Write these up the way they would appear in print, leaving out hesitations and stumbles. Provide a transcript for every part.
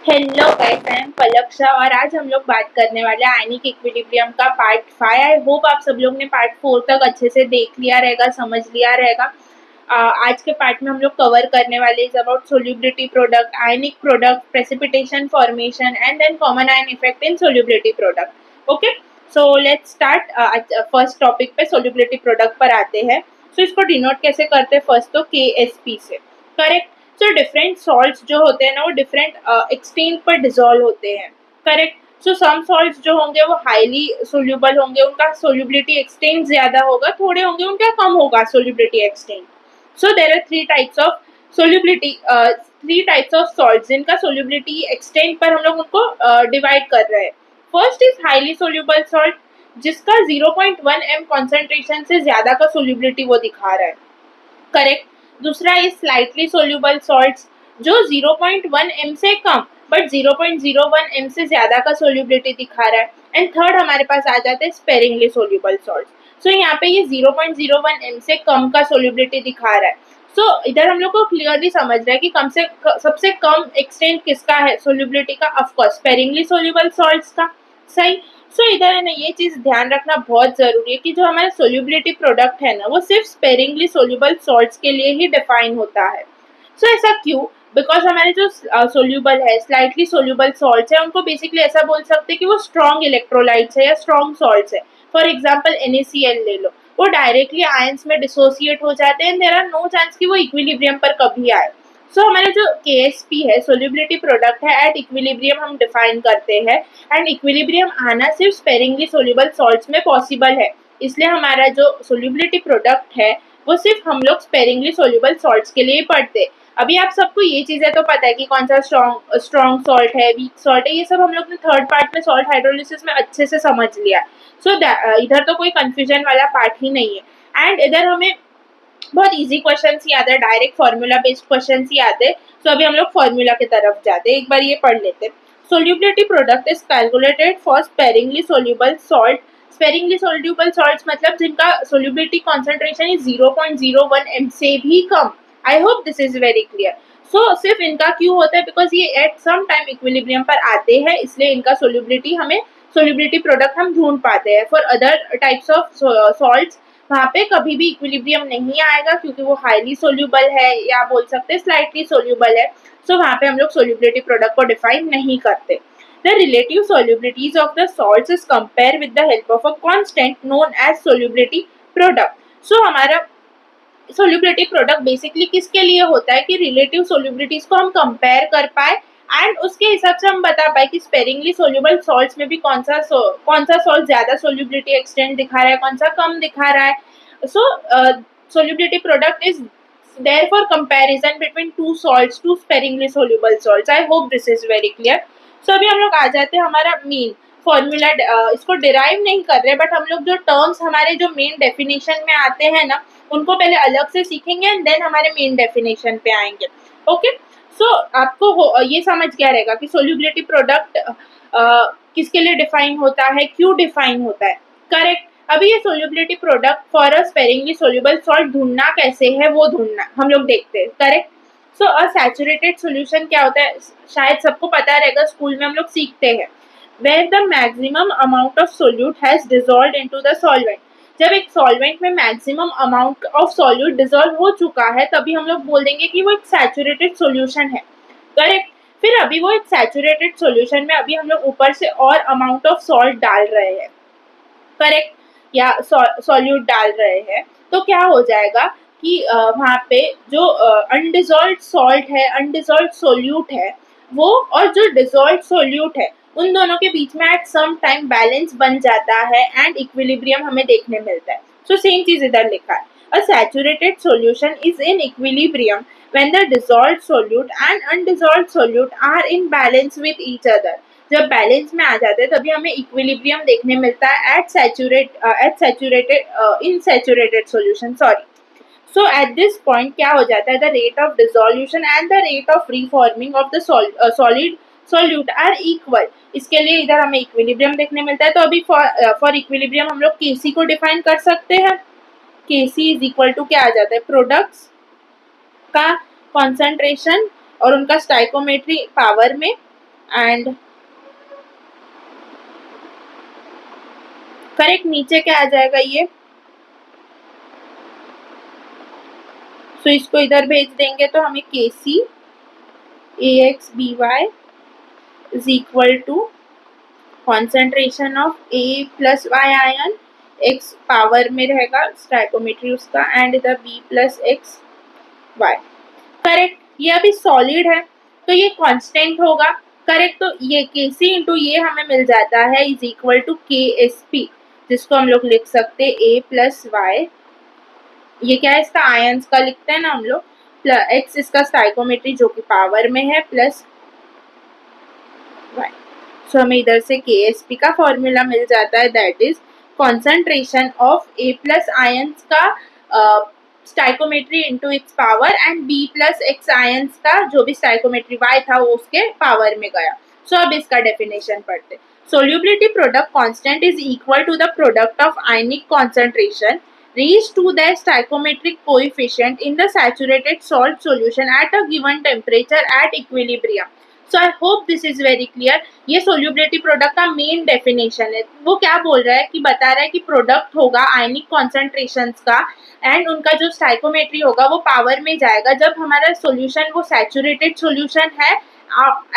Hello guys, I am पलक शाह और आज हम लोग बात करने वाले हैं आयनिक इक्विलिब्रियम का पार्ट 5। आई होप आप सब लोग ने पार्ट 4 तक अच्छे से देख लिया रहेगा, समझ लिया रहेगा। आज के पार्ट में हम लोग कवर करने वाले is about solubility product, ionic product, precipitation formation and then common ion effect in solubility product. Okay, so let's start. First topic पे सोल्यूबिलिटी प्रोडक्ट पर आते हैं। सो इसको डिनोट कैसे करते हैं? फर्स्ट तो KSP से, करेक्ट। सो डिफरेंट सॉल्ट्स जो होते हैं ना, वो डिफरेंट एक्सटेंट पर डिजोल्व होते हैं, करेक्ट। सो सम सॉल्ट्स जो होंगे वो हाईली सोल्यूबल होंगे, उनका सोल्यूबिलिटी एक्सटेंट ज्यादा होगा, थोड़े होंगे उनका कम होगा solubility extent. So there are three types of solubility, three types of salts जिनका सोल्यूबिलिटी एक्सटेंट पर हम लोग उनको डिवाइड कर रहे हैं। First is highly soluble salt, जिसका 0.1 m कॉन्सेंट्रेशन से ज्यादा का सोल्यूबिलिटी वो दिखा रहा है, करेक्ट। दूसरा इज स्लाइटली सोल्यूबल सॉल्ट्स, जो 0.1 m से कम बट 0.01 m से ज्यादा का सोल्यूबिलिटी दिखा रहा है। एंड थर्ड हमारे पास आ जाते हैं स्पेरिंगली सोल्यूबल सॉल्ट्स। सो यहाँ पे ये 0.01 m से कम का सोल्यूबिलिटी दिखा रहा है। सो इधर हम लोग को क्लियरली समझ रहा है कि सबसे कम एक्सटेंट किसका है सोल्यूबिलिटी का? ऑफकोर्स स्पेरिंगली सोल्यूबल सॉल्ट्स का, सही। सो इधर है ना, ये चीज ध्यान रखना बहुत जरूरी है कि जो हमारा सोल्यूबिलिटी प्रोडक्ट है ना, वो सिर्फ स्पेरिंगली सोल्यूबल सॉल्ट्स के लिए ही डिफाइन होता है। सो ऐसा क्यों? बिकॉज हमारे जो सोल्यूबल है, स्लाइटली सोल्यूबल सॉल्ट्स है, उनको बेसिकली ऐसा बोल सकते हैं कि वो स्ट्रॉन्ग इलेक्ट्रोलाइट्स है या स्ट्रॉन्ग सॉल्ट्स है। फॉर एग्जाम्पल NaCl ले लो, वो डायरेक्टली आयंस में डिसोसिएट हो जाते हैं, देयर आर नो चांस कि वो इक्विलिब्रियम पर कभी आए। सो हमारे जो KSP है, सोल्यूबिलिटी प्रोडक्ट है, एट इक्विलिब्रियम हम डिफाइन करते हैं। एंड इक्विलिब्रियम आना सिर्फ स्पेरिंगली सोल्यूबल सॉल्ट्स में पॉसिबल है, इसलिए हमारा जो सोल्यूबिलिटी प्रोडक्ट है वो सिर्फ हम लोग स्पेरिंगली सोल्यूबल सॉल्ट्स के लिए पढ़ते हैं। अभी आप सबको ये चीजें तो पता है कि कौन सा स्ट्रॉन्ग सॉल्ट है, वीक सॉल्ट है, ये सब हम लोग ने थर्ड पार्ट में सॉल्ट हाइड्रोलिसिस में अच्छे से समझ लिया। सो इधर तो कोई कंफ्यूजन वाला पार्ट ही नहीं है। एंड इधर हमें बहुत इजी क्वेश्चन ही आते हैं, डायरेक्ट फॉर्मूला बेस्ड क्वेश्चन ही आते हैं। सो अभी हम लोग फॉर्मूला की तरफ जाते हैं, एक बार ये पढ़ लेते हैं। Solubility product is calculated for sparingly soluble salt. Sparingly soluble salts मतलब जिनका सोल्यूबिलिटी कॉन्सेंट्रेशन इज 0.01 m से भी कम। I hope this is very clear. So सिर्फ इनका क्यों होता है? बिकॉज ये एट सम टाइम इक्विलिब्रियम पर आते हैं, इसलिए इनका सोल्यूबिलिटी प्रोडक्ट हम ढूंढ पाते हैं। For other types of salts वहाँ पे कभी भी इक्विलिब्रियम नहीं आएगा, क्योंकि वो हाईली सोल्यूबल है या बोल सकते हैं स्लाइटली सोल्यूबल है। सो वहाँ पे हम लोग सोल्यूबिलिटी प्रोडक्ट को डिफाइन नहीं करते। The relative solubilities of the salts is compared with the help of a constant known as solubility product. So हमारा सोल्यूबिलिटी प्रोडक्ट बेसिकली किसके लिए होता है कि रिलेटिव सोल्यूबिलिटीज को हम कंपेयर कर पाए एंड उसके हिसाब से हम बता पाए कि स्पेरिंगली सोल्यूबल सॉल्ट्स में भी कौन सा सॉल्ट ज्यादा सोल्यूबिलिटी एक्सटेंट दिखा रहा है, कौन सा कम दिखा रहा है। So solubility product is there for comparison between two salts, two sparingly soluble salts. I hope this is very clear. So अभी हम लोग आ जाते हैं हमारा मेन फॉर्मूला। इसको डिराइव नहीं कर रहे, बट हम लोग जो टर्म्स हमारे जो मेन डेफिनेशन में आते हैं ना, उनको पहले अलग से सीखेंगे एंड देन हमारे मेन डेफिनेशन पे आएंगे। ओके, सो आपको ये समझ क्या रहेगा कि सोल्यूबिलिटी प्रोडक्ट किसके लिए डिफाइन होता है, क्यों डिफाइन होता है, करेक्ट। अभी ये solubility product for a sparingly soluble salt ढूंढना कैसे है, वो ढूंढना हम लोग देखते हैं, करेक्ट। सो अ सैचुरेटेड सोल्यूशन क्या होता है? शायद सबको पता रहेगा, स्कूल में हम लोग सीखते हैं। Where the maximum amount of solute has dissolved into the solvent. जब एक सॉल्वेंट में maximum amount of solute dissolve हो चुका है, तभी हम लोग बोल देंगे कि वो एक सैचुरेटेड सॉल्यूशन है, करेक्ट। फिर अभी वो एक सैचुरेटेड सॉल्यूशन में अभी हम लोग ऊपर से और अमाउंट ऑफ सॉल्ट डाल रहे हैं, करेक्ट, या सॉल्यूट डाल रहे हैं, तो क्या हो जाएगा कि वहाँ पे जो अनडिसॉल्व्ड सॉल्ट है, अनडिसॉल्व्ड सोल्यूट है, वो और जो डिसॉल्व्ड सोल्यूट है, उन दोनों के बीच में एट सम टाइम बैलेंस बन जाता है एंड इक्विलिब्रियम हमें देखने मिलता है। सो सेम चीज इधर लिखा है, a saturated solution is in equilibrium when the dissolved solute and undissolved solute are in balance with each other. जब बैलेंस में आ जाते हैं तभी हमें इक्विलिब्रियम देखने मिलता है in saturated solution, sorry. So at this point क्या हो जाता है, the rate of dissolution and the rate of reforming of the solid solute are equal. इसके लिए इधर हमें इक्विलिब्रियम देखने मिलता है। तो अभी फॉर इक्विलिब्रियम हम लोग Kc को डिफाइन कर सकते हैं। Kc इज इक्वल टू क्या आ जाता है, प्रोडक्ट्स का कॉन्सेंट्रेशन और उनका स्टाइकोमेट्री पावर में एंड करेक्ट नीचे क्या आ जाएगा ये, सो इसको इधर भेज देंगे तो हमें KC AXBY is equal to concentration of A plus Y ion, X power में रहेगा स्टाइकोमेट्री उसका, एंड इधर B plus X Y. Correct, ये अभी सॉलिड है तो ये कांस्टेंट होगा। करेक्ट, तो ये KC इंटू ये हमें मिल जाता है इज इक्वल टू KSP, जिसको हम लोग लिख सकते A प्लस वाई, ये क्या है इसका आयंस का लिखते हैं ना हम लोग, प्लस एक्स इसका स्टाइकोमेट्री जो कि पावर में है प्लस वाई। सो हमें इधर से KSP का फॉर्मूला मिल जाता है, that is concentration of A plus ions का stoichiometry into its power and B plus x ions का जो भी स्टाइकोमेट्री Y था वो उसके पावर में गया। सो अब इसका डेफिनेशन पढ़ते। Solubility product constant is equal to the product of ionic concentration reached to the stoichiometric coefficient in the saturated salt solution at a given temperature at equilibrium. So I hope this is very clear. ये solubility product का main definition है। वो क्या बोल रहा है कि बता रहा है कि प्रोडक्ट होगा आयनिक कॉन्सेंट्रेशंस का एंड उनका जो स्टाइकोमेट्री होगा वो पावर में जाएगा जब हमारा सोल्यूशन वो सैचुरेटेड सोल्यूशन है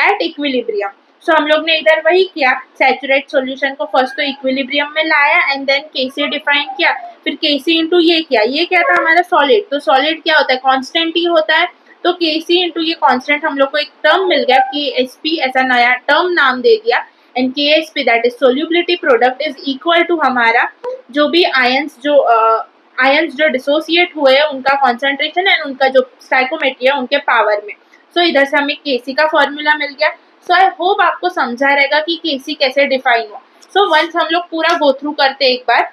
एट इक्विलिब्रियम। सो हम लोग ने इधर वही किया, सैचुरेट सोल्यूशन को फर्स्ट तो इक्विलिब्रियम में लाया एंड देन केसी डिफाइन किया, फिर केसी इंटू ये किया। ये क्या था हमारा सॉलिड, तो सॉलिड क्या होता है कांस्टेंट ही होता है, तो केसी इंटू ये कांस्टेंट हम लोग को एक टर्म मिल गया KSP, ऐसा नया टर्म नाम दे दिया, and KSP that is solubility product is equal to हमारा जो भी आयंस जो डिसोसिएट हुए हैं उनका कॉन्सेंट्रेशन एंड उनका जो स्टाइकोमेट्री है उनके पावर में। सो इधर से हमें KC का फॉर्मूला मिल गया। सो आई होप आपको समझा रहेगा कि KC कैसे डिफाइन हुआ। सो वंस हम लोग पूरा गो थ्रू करते एक बार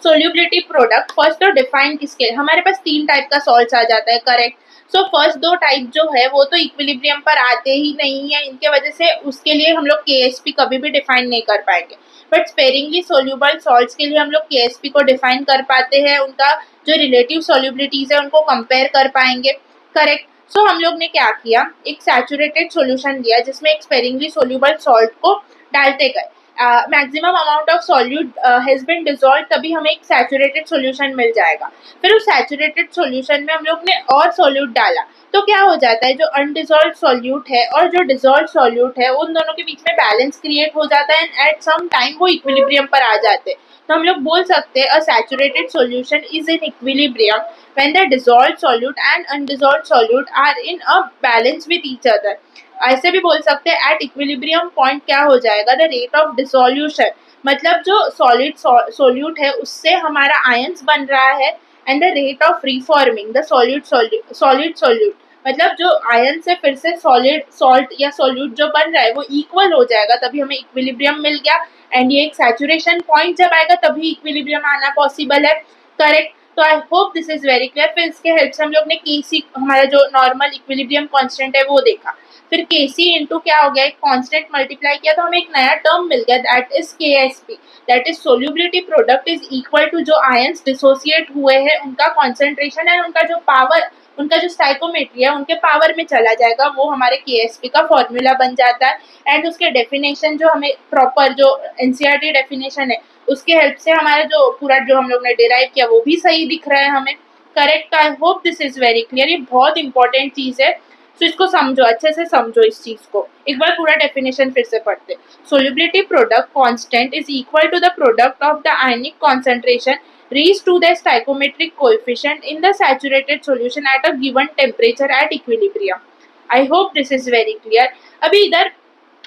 सोल्यूबिलिटी प्रोडक्ट। फर्स्ट तो डिफाइन किसके, हमारे पास 3 टाइप का सॉल्ट्स आ जाता है, करेक्ट। सो फर्स्ट 2 टाइप जो है वो तो इक्विलिब्रियम पर आते ही नहीं है, इनके वजह से उसके लिए हम लोग KSP कभी भी डिफाइन नहीं कर पाएंगे, बट स्पेरिंगली सोल्यूबल सॉल्ट्स के लिए हम लोग KSP को डिफाइन कर पाते हैं, उनका जो रिलेटिव सोल्यूबिलिटीज है उनको कंपेयर कर पाएंगे, करेक्ट। सो हम लोग ने क्या किया, एक सैचुरेटेड सोल्यूशन लिया जिसमें एक स्पेरिंगली सोल्यूबल सॉल्ट को डालते गए, maximum amount of solute has been dissolve, तभी हमें एक सैचुरेटेड सॉल्यूशन मिल जाएगा। फिर उस सैचुरेटेड सॉल्यूशन में हम लोग ने और सॉल्यूट डाला तो क्या हो जाता है, जो अनडिसॉल्व सॉल्यूट है और जो डिसॉल्व सॉल्यूट है उन दोनों के बीच में बैलेंस क्रिएट हो जाता है एंड एट सम टाइम वो इक्विलिब्रियम पर आ जाते हैं। तो हम लोग बोल सकते हैं a saturated solution is in equilibrium when the dissolved solute and undissolved solute are in a balance with each other. ऐसे भी बोल सकते हैं एट इक्विलिब्रियम पॉइंट क्या हो जाएगा, द रेट ऑफ डिसोल्यूशन, मतलब जो सॉलिड सोल्यूट है उससे हमारा आयंस बन रहा है, and the rate of reforming the solid solute, मतलब जो आयन से फिर से सॉलिड सॉल्ट या सोल्यूट जो बन रहा है वो इक्वल हो जाएगा, तभी हमें इक्विलिब्रियम मिल गया। एंड ये एक सैचुरेशन पॉइंट जब आएगा तभी इक्विलिब्रियम आना पॉसिबल है, करेक्ट। तो I hope this is very clear. फिर इसके हेल्प से हम लोग ने KC हमारा जो नॉर्मल इक्विलिब्रियम कांस्टेंट है वो देखा, फिर KC इंटू क्या हो गया, एक कांस्टेंट मल्टीप्लाई किया तो हमें एक नया टर्म मिल गया, that is KSP, that is solubility product is equal to जो आयंस डिसोसिएट हुए हैं उनका कॉन्सेंट्रेशन एंड उनका जो पावर, उनका जो स्टाइकोमेट्री है उनके पावर में चला जाएगा, वो हमारे KSP का फॉर्मूला बन जाता है। एंड उसके डेफिनेशन जो हमें प्रॉपर जो NCERT डेफिनेशन है उसके हेल्प से हमारा जो पूरा जो हम लोग ने डिराइव किया वो भी सही दिख रहा है हमें, correct. I hope this is very clear. ये बहुत इंपॉर्टेंट चीज है, तो इसको समझो, अच्छे से समझो इस चीज को। एक बार पूरा डेफिनेशन फिर से पढ़ते। Solubility product constant is equal to the product of the ionic concentration reached to the stoichiometric coefficient in the saturated solution at a given temperature at equilibrium. I hope this is very clear. अभी इधर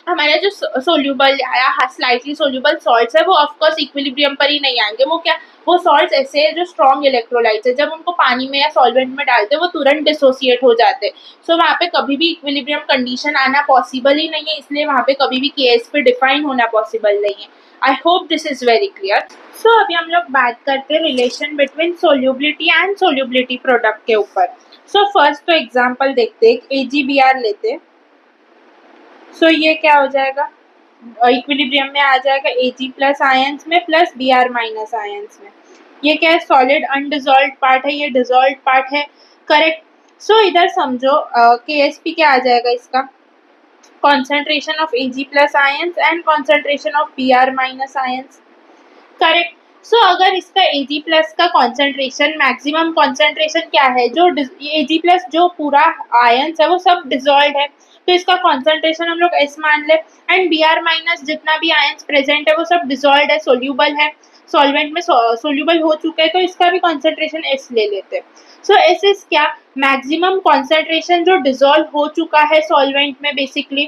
हमारे जो soluble या slightly soluble salts है वो of course equilibrium पर ही नहीं आएंगे, वो क्या, वो सॉल्ट्स ऐसे है जो स्ट्रॉन्ग इलेक्ट्रोलाइट्स है, जब उनको पानी में या सॉल्वेंट में डालते हैं वो तुरंत डिसोसिएट हो जाते हैं। सो वहाँ पे कभी भी इक्विलिब्रियम कंडीशन आना पॉसिबल ही नहीं है, इसलिए वहाँ पे कभी भी KSP डिफाइन होना पॉसिबल नहीं है। I hope this is very clear. So अभी हम लोग बात करते हैं relation between solubility and solubility product के ऊपर। सो फर्स्ट तो एग्जाम्पल देखते हैं, AgBr लेते। सो ये क्या हो जाएगा, इक्विलिब्रियम में आ जाएगा Ag प्लस आयंस में प्लस Br माइनस आयंस में। ये क्या है, सॉलिड अनडिजॉल्व्ड पार्ट है, ये डिजॉल्व्ड पार्ट है, करेक्ट। सो इधर समझो KSP क्या आ जाएगा इसका, concentration of Ag plus ions and concentration of Br minus ions. Correct. So अगर इसका Ag प्लस का कॉन्सेंट्रेशन मैक्सिमम कॉन्सेंट्रेशन क्या है, जो Ag प्लस जो पूरा आयंस है वो सब डिजोल्व है, तो इसका कॉन्सेंट्रेशन हम लोग S मान ले. एंड Br माइनस जितना भी आयंस प्रेजेंट है वो सब डिजोल्व है, सोल्यूबल है, सॉल्वेंट में सोल्यूबल हो चुके हैं, तो इसका भी कॉन्सेंट्रेशन S ले लेते हैं. सो S इज क्या, मैक्सिमम कॉन्सेंट्रेशन जो डिजोल्व हो चुका है सॉल्वेंट में बेसिकली.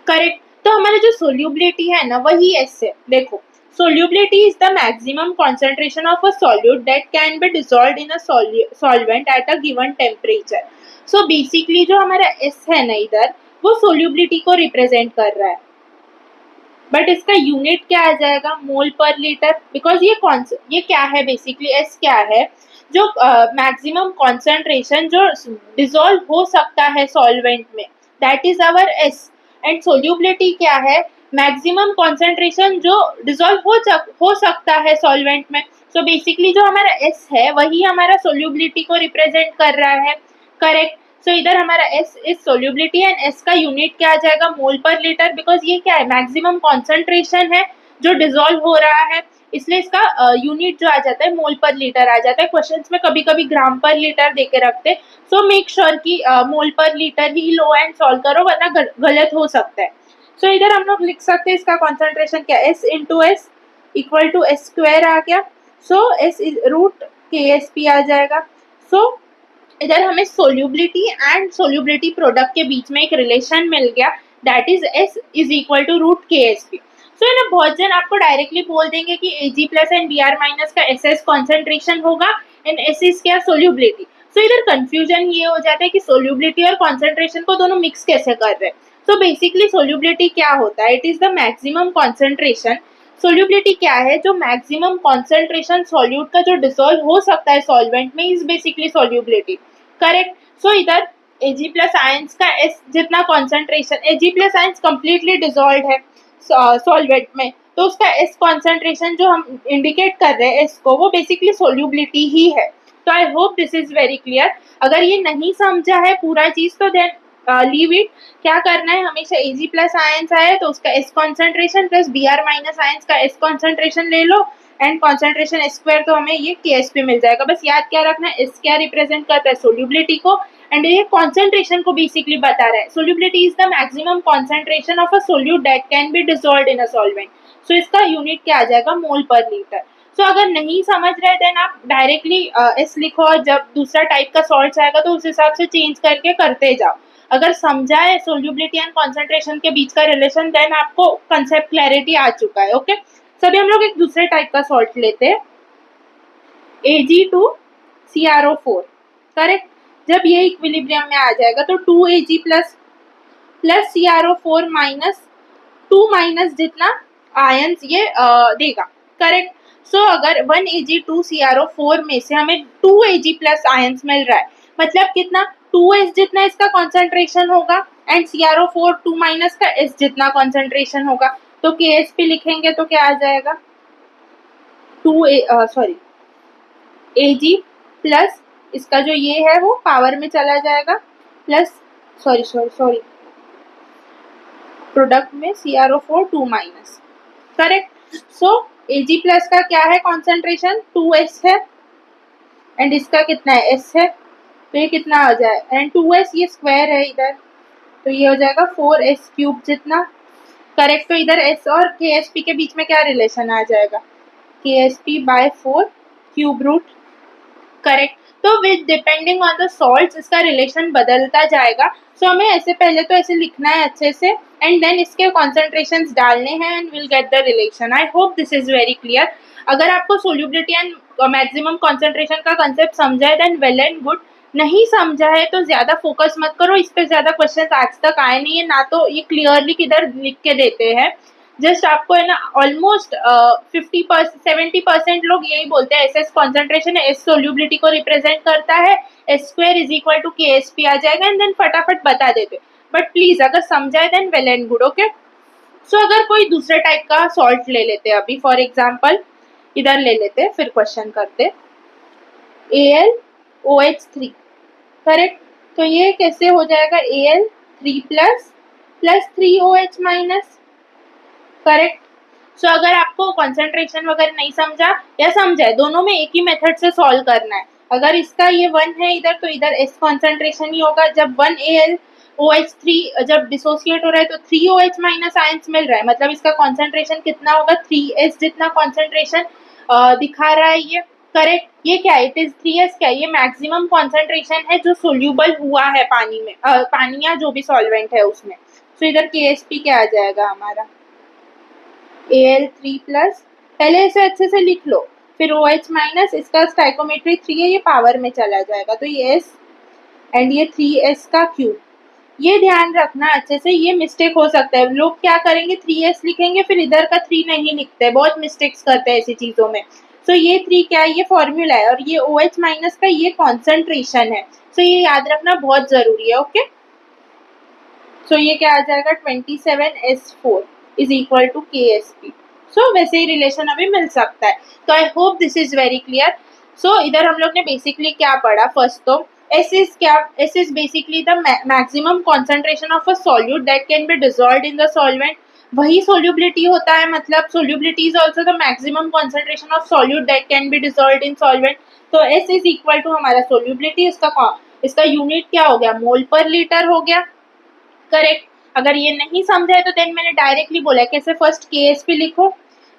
करेक्ट. तो हमारा जो सोल्यूबिलिटी है ना वही S है. देखो, solubility is the maximum concentration of a solute that can be dissolved in a solvent at a given temperature. So basically जो हमारा S है ना इधर, वो solubility को represent कर रहा है, बट इसका यूनिट क्या आ जाएगा, मोल पर लीटर. बिकॉज ये क्या है बेसिकली, S क्या है, जो मैक्सिमम कॉन्सेंट्रेशन जो डिजोल्व हो सकता है सॉल्वेंट में, that is our S. And solubility क्या है, मैक्सिमम कॉन्सेंट्रेशन जो डिजोल्व हो सकता है सॉल्वेंट में. सो बेसिकली जो हमारा S है वही हमारा सोल्यूबिलिटी को रिप्रेजेंट कर रहा है. करेक्ट. सो इधर हमारा S is solubility and S का यूनिट क्या आ जाएगा, मोल पर लीटर. बिकॉज ये क्या है, मैक्सिमम कॉन्सेंट्रेशन है जो डिजोल्व हो रहा है, इसलिए इसका यूनिट जो आ जाता है मोल पर लीटर आ जाता है. क्वेश्चंस में कभी कभी ग्राम पर लीटर देके रखते, सो मेक श्योर कि मोल पर litre he low and solve करो, वरना गलत हो सकता है. सो इधर हम लोग लिख सकते हैं इसका कॉन्सेंट्रेशन क्या, S into S equal to S square आ गया. सो S रूट KSP आ जाएगा. सो इधर हमें सोल्यूबिलिटी एंड सोल्यूबिलिटी प्रोडक्ट के बीच में एक रिलेशन मिल गया, that is S is equal to root KSP. So है ना, बहुत जन आपको डायरेक्टली बोल देंगे कि Ag plus and Br minus का SS कॉन्सेंट्रेशन होगा एंड S इज क्या, सोल्यूबिलिटी. सो इधर कंफ्यूजन ये हो जाता है कि सोल्यूबिलिटी और कॉन्सेंट्रेशन को दोनों मिक्स कैसे कर रहे हैं. सो बेसिकली सोल्यूबिलिटी क्या होता है, it is the maximum concentration. Solubility क्या है, जो मैक्सिमम कॉन्सेंट्रेशन सॉल्यूट का जो डिसॉल्व हो सकता है सॉल्वेंट में, इज बेसिकली सोल्यूबिलिटी. करेक्ट. सो इधर Ag प्लस आयंस का S जितना concentration, Ag plus ions completely dissolve है सॉल्वेंट में, तो उसका S कॉन्सेंट्रेशन जो हम इंडिकेट कर रहे हैं S को, वो बेसिकली सोल्यूबिलिटी ही है. तो I hope this is very clear. अगर ये नहीं समझा है पूरा चीज तो देन लीव इट. क्या करना है, हमेशा Ag प्लस आयंस आए तो उसका S concentration plus Br minus ions का S कॉन्सेंट्रेशन ले लो एंड कॉन्सेंट्रेशन स्क्वायर, तो हमें ये KSP मिल जाएगा. बस याद क्या रखना है, S क्या रिप्रेजेंट करता है, सोल्यूबिलिटी को, एंड ये कॉन्सेंट्रेशन को बेसिकली बता रहा है. Solubility is the maximum concentration of a solute that can be dissolved in a solvent. So इसका यूनिट क्या आ जाएगा, मोल पर लीटर. सो अगर नहीं समझ रहे देन आप डायरेक्टली S लिखो और जब दूसरा टाइप का सॉल्ट आएगा तो उस हिसाब से चेंज करके करते जाओ. अगर समझा है सोल्यूबिलिटी एंड कॉन्सेंट्रेशन के बीच का रिलेशन, देन आपको कंसेप्ट क्लैरिटी आ चुका है. ओके. सभी हम लोग एक दूसरे टाइप का सॉल्ट लेते हैं, Ag2CrO4. करेक्ट. जब ये इक्विलिब्रियम में आ जाएगा तो 2Ag plus CrO4 minus 2 minus जितना आयंस ये देगा. करेक्ट. सो अगर 1Ag2CrO4 में से हमें 2Ag प्लस आयंस मिल रहा है, मतलब कितना, 2S जितना इसका कॉन्सेंट्रेशन होगा एंड CrO4 2 माइनस का S जितना कॉन्सेंट्रेशन होगा, तो KSP लिखेंगे तो क्या आ जाएगा, Ag प्लस इसका जो ये है वो पावर में चला जाएगा, प्लस सॉरी प्रोडक्ट में CrO4 2 माइनस. करेक्ट. सो Ag प्लस का क्या है कॉन्सेंट्रेशन, 2S है एंड इसका कितना है, S है, तो ये कितना आ जाए, एंड 2S ये स्क्वायर है इधर, तो ये हो जाएगा 4S क्यूब जितना. करेक्ट. तो इधर S और KSP के बीच में क्या रिलेशन आ जाएगा, KSP by 4 cube root. Correct. तो with depending on the salts इसका रिलेशन बदलता जाएगा. सो हमें ऐसे पहले तो ऐसे लिखना है अच्छे से एंड देन इसके कॉन्सेंट्रेशंस डालने हैं and will get the relation. I hope this is very clear. अगर आपको सोल्यूबिलिटी एंड मैक्सिमम कॉन्सेंट्रेशन का कंसेप्ट समझा है देन वेल एंड गुड. नहीं समझा है तो ज्यादा फोकस मत करो, इस पे ज्यादा क्वेश्चन आज तक आए नहीं है ना, तो ये क्लियरली किधर लिख के देते हैं. जस्ट आपको है ना ऑलमोस्ट 70% लोग यही बोलते हैं SS कॉन्सेंट्रेशन है, S सोल्यूबिलिटी को रिप्रेजेंट करता है, S square is equal to KSP आ जाएगा एंड देन फटाफट बता देते. बट प्लीज अगर समझाए then well and good. Okay. So अगर कोई दूसरे टाइप का सॉल्ट ले लेते हैं, अभी फॉर एग्जाम्पल इधर ले लेते फिर क्वेश्चन करते, AlOH3. करेक्ट. तो ये कैसे हो जाएगा, Al3 plus plus 3OH minus, correct. So अगर आपको कॉन्सेंट्रेशन वगैरह नहीं समझा या समझा है, दोनों में एक ही मेथड से सॉल्व करना है। अगर इसका ये 1 है इधर, तो इधर S कॉन्सेंट्रेशन ही होगा। जब 1AlOH3 जब डिसोसिएट हो रहा है तो 3OH माइनस आयंस मिल रहा है, मतलब इसका कॉन्सेंट्रेशन कितना होगा, 3S जितना कॉन्सेंट्रेशन दिखा रहा है ये, करेक्ट। ये क्या है, इट इज 3S क्या है, ये मैक्सिमम कॉन्सेंट्रेशन है जो सोल्यूबल हुआ है पानी में, पानी या जो भी सॉल्वेंट है उसमें। सो इधर KSP क्या आ जाएगा हमारा, Al3 प्लस, पहले इसे अच्छे से लिख लो, फिर OH माइनस, इसका स्टाइकोमेट्री 3 है, ये पावर में चला जाएगा, तो ये S एंड ये 3S का क्यूब। ये ध्यान रखना अच्छे से, ये मिस्टेक हो सकता है, लोग क्या करेंगे 3S लिखेंगे फिर इधर का 3 नहीं लिखते, बहुत मिस्टेक्स करते हैं ऐसी चीजों में। सो ये 3 क्या है, ये फॉर्मूला है, और ये OH माइनस का ये कॉन्सेंट्रेशन है। सो ये याद रखना बहुत जरूरी है, ओके। सो ये क्या आ जाएगा, 27S4 is equal to KSP। So वैसे ही रिलेशन अभी मिल सकता है। तो I hope this is very clear. So इधर हम लोग ने बेसिकली क्या पढ़ा, फर्स्ट तो S is क्या, S is basically the maximum concentration of a solute that can be dissolved in the solvent। वही solubility होता है, मतलब solubility is also the maximum concentration of solute that can be dissolved in solvent। तो S is equal to हमारा solubility, इसका unit क्या हो गया, मोल पर लीटर हो गया, करेक्ट। अगर ये नहीं समझा है तो देन मैंने डायरेक्टली बोला कैसे, फर्स्ट KSP लिखो,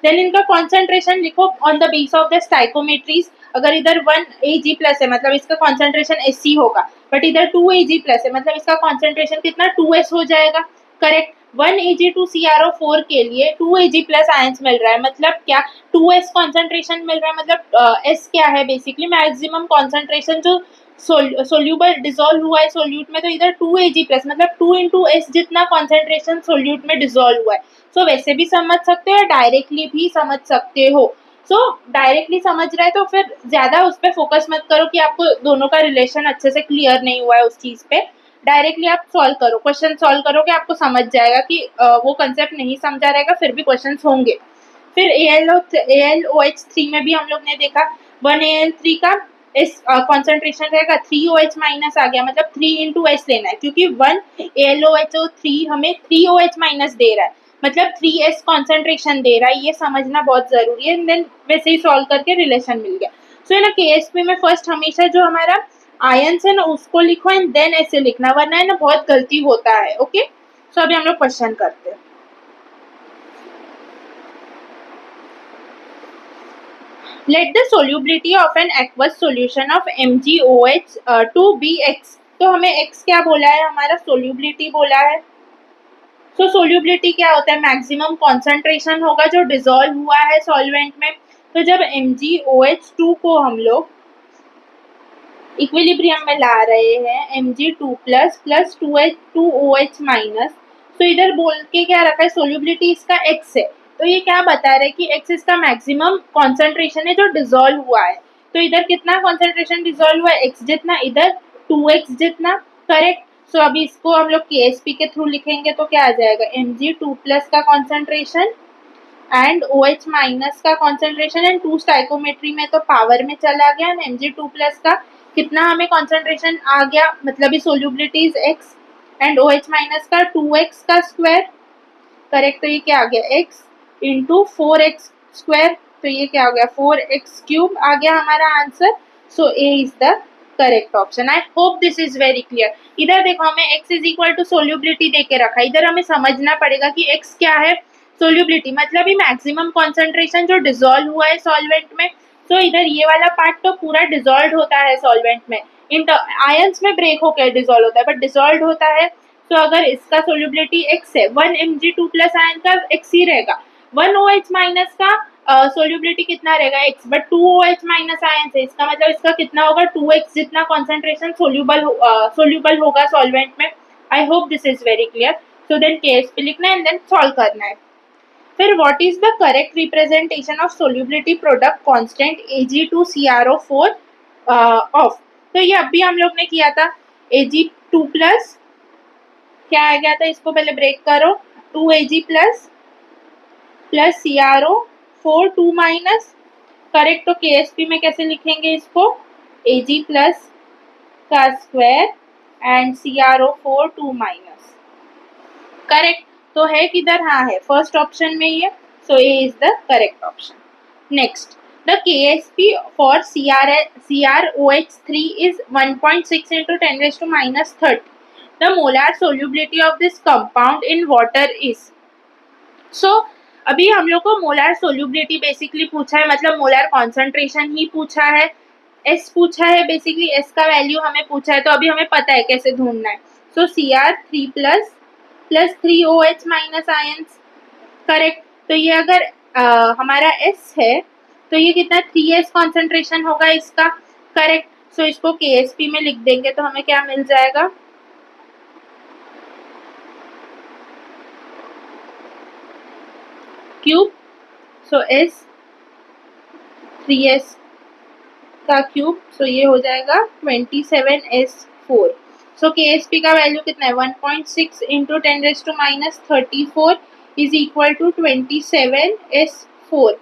देन इनका कॉन्सेंट्रेशन लिखो on the base of the stoichiometries. अगर इधर 1 Ag प्लस है मतलब इसका कॉन्सेंट्रेशन Sc होगा, बट इधर 2 Ag प्लस है मतलब इसका कॉन्सेंट्रेशन कितना 2S हो जाएगा, करेक्ट। 1 Ag2CrO4 के लिए 2 Ag प्लस आयंस मिल रहा है, मतलब क्या 2S कॉन्सेंट्रेशन मिल रहा है, मतलब S क्या है बेसिकली मैक्सिमम कॉन्सेंट्रेशन जो सोल्यूबल डिसॉल्व हुआ है सोल्यूट में, तो इधर 2 Ag प्लस मतलब 2 इंटू एस जितना कॉन्सेंट्रेशन सोल्यूट में डिसॉल्व हुआ है। सो वैसे भी समझ सकते हो, डायरेक्टली भी समझ सकते हो। सो डायरेक्टली समझ रहे हैं तो फिर ज्यादा उस पर फोकस मत करो कि आपको दोनों का रिलेशन अच्छे से क्लियर नहीं हुआ है उस चीज पे। डायरेक्टली आप सॉल्व करो, क्वेश्चन सॉल्व करोगे आपको समझ जाएगा कि वो कंसेप्ट नहीं समझा रहेगा, फिर भी क्वेश्चन होंगे। फिर AlOH3 में भी हम लोग ने देखा 1Al3 का इस कॉन्सेंट्रेशन रहेगा 3OH माइनस आ गया, मतलब 3 इंटू एस लेना है, क्योंकि 1 AlOH3 हमें 3OH माइनस दे रहा है, मतलब 3S कॉन्सेंट्रेशन दे रहा है, ये समझना बहुत जरूरी है। देन वैसे ही सॉल्व करके रिलेशन मिल गया। सो है ना, KSP में फर्स्ट हमेशा जो हमारा आयंस है ना उसको लिखो एंड देन ऐसे लिखना, वरना है ना बहुत गलती होता है, ओके। सो अभी हम लोग क्वेश्चन करते हैं। Let the solubility of an aqueous solution of MgOH to be X। तो हमें X क्या बोला है, हमारा solubility बोला है। तो solubility क्या होता है, मैक्सिमम कॉन्सेंट्रेशन होगा जो डिसॉल्व हुआ है सॉल्वेंट में। तो जब MgOH2 को हम लोग इक्विलिब्रियम में ला रहे हैं Mg2 plus plus 2OH minus, तो इधर बोल के क्या रखा है, सोल्यूबिलिटी इसका X है, तो ये क्या बता रहा है कि X इसका मैक्सिमम कॉन्सेंट्रेशन है जो डिसॉल्व हुआ है। तो इधर कितना कॉन्सेंट्रेशन डिसॉल्व हुआ है, X जितना, इधर 2X जितना, करेक्ट। सो अभी इसको हम लोग KSP के थ्रू लिखेंगे तो क्या आ जाएगा, Mg2 प्लस का कॉन्सेंट्रेशन एंड OH माइनस का कॉन्सेंट्रेशन एंड 2 स्टाइकोमेट्री में तो पावर में चला गया, Mg2 प्लस का कितना हमें कॉन्सेंट्रेशन आ गया, मतलब इस solubility is X and OH minus का 2X का स्क्वायर, करेक्ट। तो ये क्या आ गया, X इंटू 4X स्क्वायर, तो ये क्या हो गया 4X क्यूब आ गया हमारा answer. So A is the correct option. I hope this is very clear. इधर देखो हमें X is equal to solubility दे के रखा है, इधर हमें समझना पड़ेगा कि X क्या है, सोल्यूबिलिटी मतलब ही मैक्सिमम कॉन्सेंट्रेशन जो डिसॉल्व हुआ है सॉल्वेंट में। तो इधर ये वाला पार्ट तो पूरा डिसॉल्व होता है सॉल्वेंट में, आयंस में ब्रेक होकर डिसॉल्व होता है बट डिसॉल्व होता है। तो अगर इसका सोल्यूबिलिटी X है, 1 Mg2 प्लस आयन का X ही रहेगा, 1 OH माइनस का सोल्यूबिलिटी कितना रहेगा X, but 2 OH minus ion है, इसका मतलब इसका कितना होगा 2X जितना कॉन्सेंट्रेशन सोल्यूबल होगा सॉल्वेंट में। I hope this is very clear. So then KSP लिखना है एंड देन सॉल्व करना है। फिर what is the correct representation of solubility product constant Ag2CrO4 of. तो ये अभी हम लोग ने किया था, Ag2 प्लस क्या आ गया था, इसको पहले ब्रेक करो, 2 Ag plus plus CrO4 2 minus, correct. तो KSP में कैसे लिखेंगे इसको, Ag प्लस का square and CrO4 2 minus, correct. तो है किधर? हाँ है फर्स्ट ऑप्शन में ये, so A is the correct option. Next, the KSP for CrOH3 is 1.6 into 10 raised to minus 30. The molar solubility of this compound in water is. So अभी हम लोग को मोलार सोल्यूबिलिटी बेसिकली पूछा है, मतलब molar concentration ही पूछा है, S पूछा है, बेसिकली एस का वैल्यू हमें पूछा है, तो अभी हमें पता है कैसे ढूंढना है। सो Cr3 plus 3OH minus ions, correct. तो ये अगर हमारा S है तो ये कितना 3S कॉन्सेंट्रेशन होगा इसका, करेक्ट। सो इसको KSP में लिख देंगे तो हमें क्या मिल जाएगा, क्यूब। सो S 3S का क्यूब, सो ये हो जाएगा 27S4। सो KSP का वैल्यू कितना है 1.6 into 10 raise to minus 34 is equal to 27S4।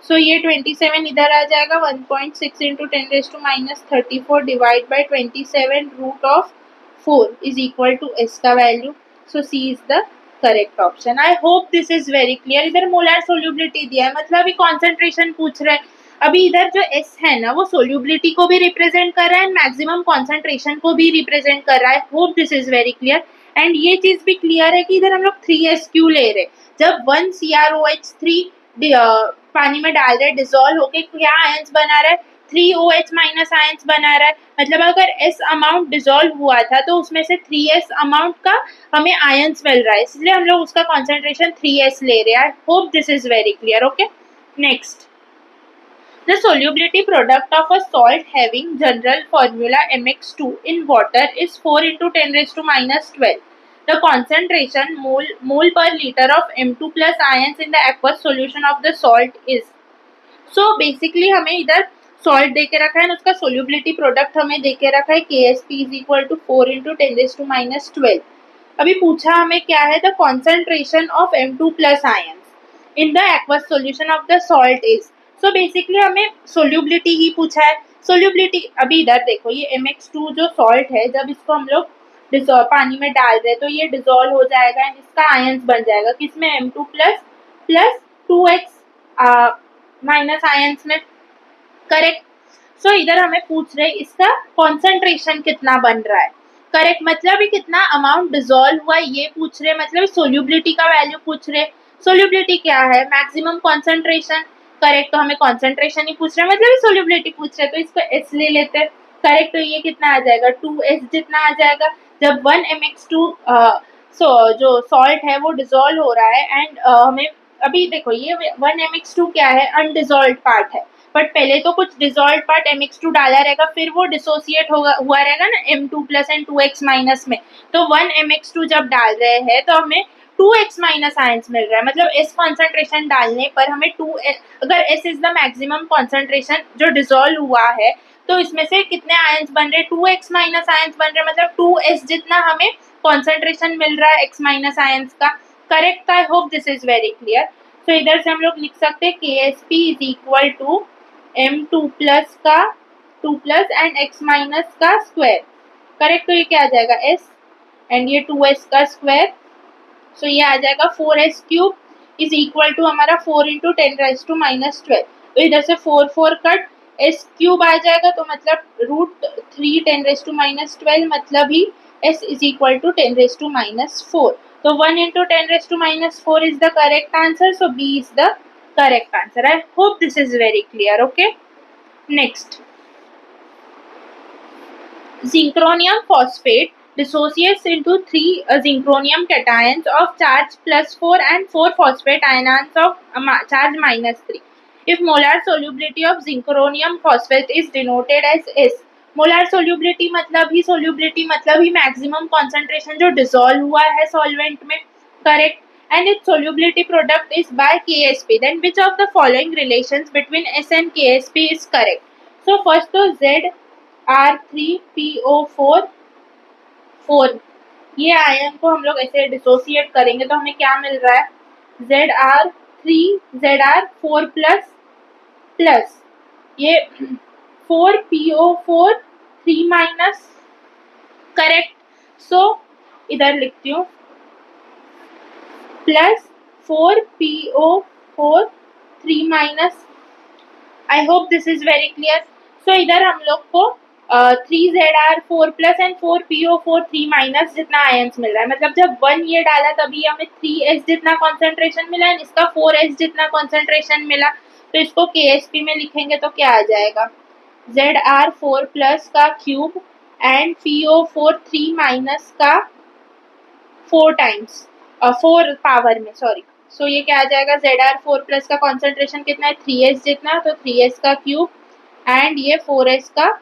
So ये 27 इधर आ जाएगा, 1.6 into 10 raise to minus 34 divide by 27 root of 4 is equal to S का value. So C is the correct option. I hope this is very clear. इधर molar solubility दिया है, मतलब अभी कॉन्सेंट्रेशन पूछ रहे हैं। अभी इधर जो S है ना वो सोल्यूबिलिटी को भी रिप्रेजेंट कर रहा है, मैक्सिमम कॉन्सेंट्रेशन को भी रिप्रेजेंट कर रहा है। Hope this is very clear. And ये चीज भी क्लियर है कि इधर हम लोग 3S क्यों ले रहे, जब 1 CrOH3 पानी में डाल रहे डिसॉल्व होके क्या आयंस बना रहा है, 3OH माइनस आयंस बना रहा है। मतलब अगर S अमाउंट डिसॉल्व हुआ था तो उसमें से 3S अमाउंट का हमें आयंस मिल रहा है, इसलिए हम लोग उसका कॉन्सेंट्रेशन 3S ले रहे हैं। Hope this is very clear. Okay, next, the solubility product of a salt having general formula MX2 in water is 4 into 10 raised to minus 12. The concentration mole per liter of M2 plus ions in the aqueous solution of the salt is. So basically हमें इधर salt दे के रखा है ना, उसका solubility product हमें दे के रखा है KSP is equal to 4 into 10 raised to minus 12. अभी पूछा हमें क्या है, the concentration of M2 plus ions in the aqueous solution of the salt is. So basically हमें सोल्यूबिलिटी ही पूछा है। सोल्यूबिलिटी अभी इधर देखो, ये MX2 जो सॉल्ट है, जब इसको हम लोग पानी में डाल रहे हैं तो ये डिसॉल्व हो जाएगा एंड इसका आयंस बन जाएगा किसमें, M2 plus 2X minus ions में, करेक्ट। सो इधर हमें पूछ रहे इसका कॉन्सेंट्रेशन कितना बन रहा है, करेक्ट। मतलब ये कितना अमाउंट डिसॉल्व हुआ ये पूछ रहे, मतलब सोल्यूबिलिटी का वैल्यू पूछ रहे। सोल्यूबिलिटी क्या है, मैक्सिमम कॉन्सेंट्रेशन, करेक्ट। तो हमें कॉन्सेंट्रेशन ही पूछ रहे हैं, मतलब सोल्यूबिलिटी पूछ रहे, तो इसको S ले लेते हैं, करेक्ट। तो ये कितना आ जाएगा 2S जितना आ जाएगा। जब 1 MX2 जो सॉल्ट है वो डिसॉल्व हो रहा है एंड हमें अभी देखो ये 1 MX2 क्या है, अनडिसॉल्व पार्ट है, बट पहले तो कुछ डिसॉल्व पार्ट MX2 डाला रहेगा, फिर वो डिसोसिएट हुआ रहेगा ना M2 plus and 2X minus में। तो 1 MX2 जब डाल रहे हैं तो हमें 2X माइनस आयंस मिल रहा है, मतलब S कॉन्सेंट्रेशन डालने पर हमें 2, अगर S is the maximum concentration जो डिसॉल्व हुआ है तो इसमें से कितने आयंस बन रहे, 2X माइनस आयंस बन रहे, मतलब 2S जितना हमें कॉन्सेंट्रेशन मिल रहा है X माइनस आयंस का, correct. I hope this is very clear. तो इधर से हम लोग लिख सकते हैं KSP is equal to M2 plus का 2 प्लस एंड X माइनस का स्क्वायर, करेक्ट। तो ये क्या आ जाएगा S एंड ये 2S का स्क्वायर, सो ये आ जाएगा 4S cube is equal to हमारा 4 इंटू 10 राइज टू माइनस 12। तो इधर से 4 कट S क्यूब आ जाएगा, तो मतलब रूट 3 10 रेज टू माइनस 12, मतलब ही S is equal to 10 raise to minus 4। तो 1 into 10 raise to minus 4 is the correct answer, so B is the correct answer. I hope this is very clear. Okay, next, zinchromium phosphate dissociates into 3 zinchromium cations of charge +4 and 4 phosphate ions of charge -3. If molar solubility of zinchromium phosphate is denoted as S, molar solubility मतलब ही maximum concentration जो dissolve हुआ है solvent में, correct. And its solubility product is by KSP, then which of the following relations between S and KSP is correct. So first तो ZR3PO4 ये ion को हम लोग ऐसे डिसोसिएट करेंगे तो हमें क्या मिल रहा है, ZR4 प्लस ये 4PO4 3 माइनस, करेक्ट। सो इधर लिखती हूँ plus 4PO4 3 minus. I hope this is very clear. So इधर हम लोग को 3ZR4 plus and 4PO4 3 minus जितना आयन्स मिल रहा है, मतलब जब 1 ये डाला तभी हमें 3S जितना कॉन्सेंट्रेशन मिला एंड इसका 4S जितना कॉन्सेंट्रेशन मिला। तो इसको KSP में लिखेंगे तो क्या आ जाएगा, ZR4 प्लस का क्यूब एंड PO4 3 माइनस का 4 टाइम्स 4 पावर में, सॉरी। सो ये क्या आ जाएगा, ZR4 प्लस का कॉन्सेंट्रेशन कितना है 3S जितना, तो 3S का क्यूब एंड ये 4S का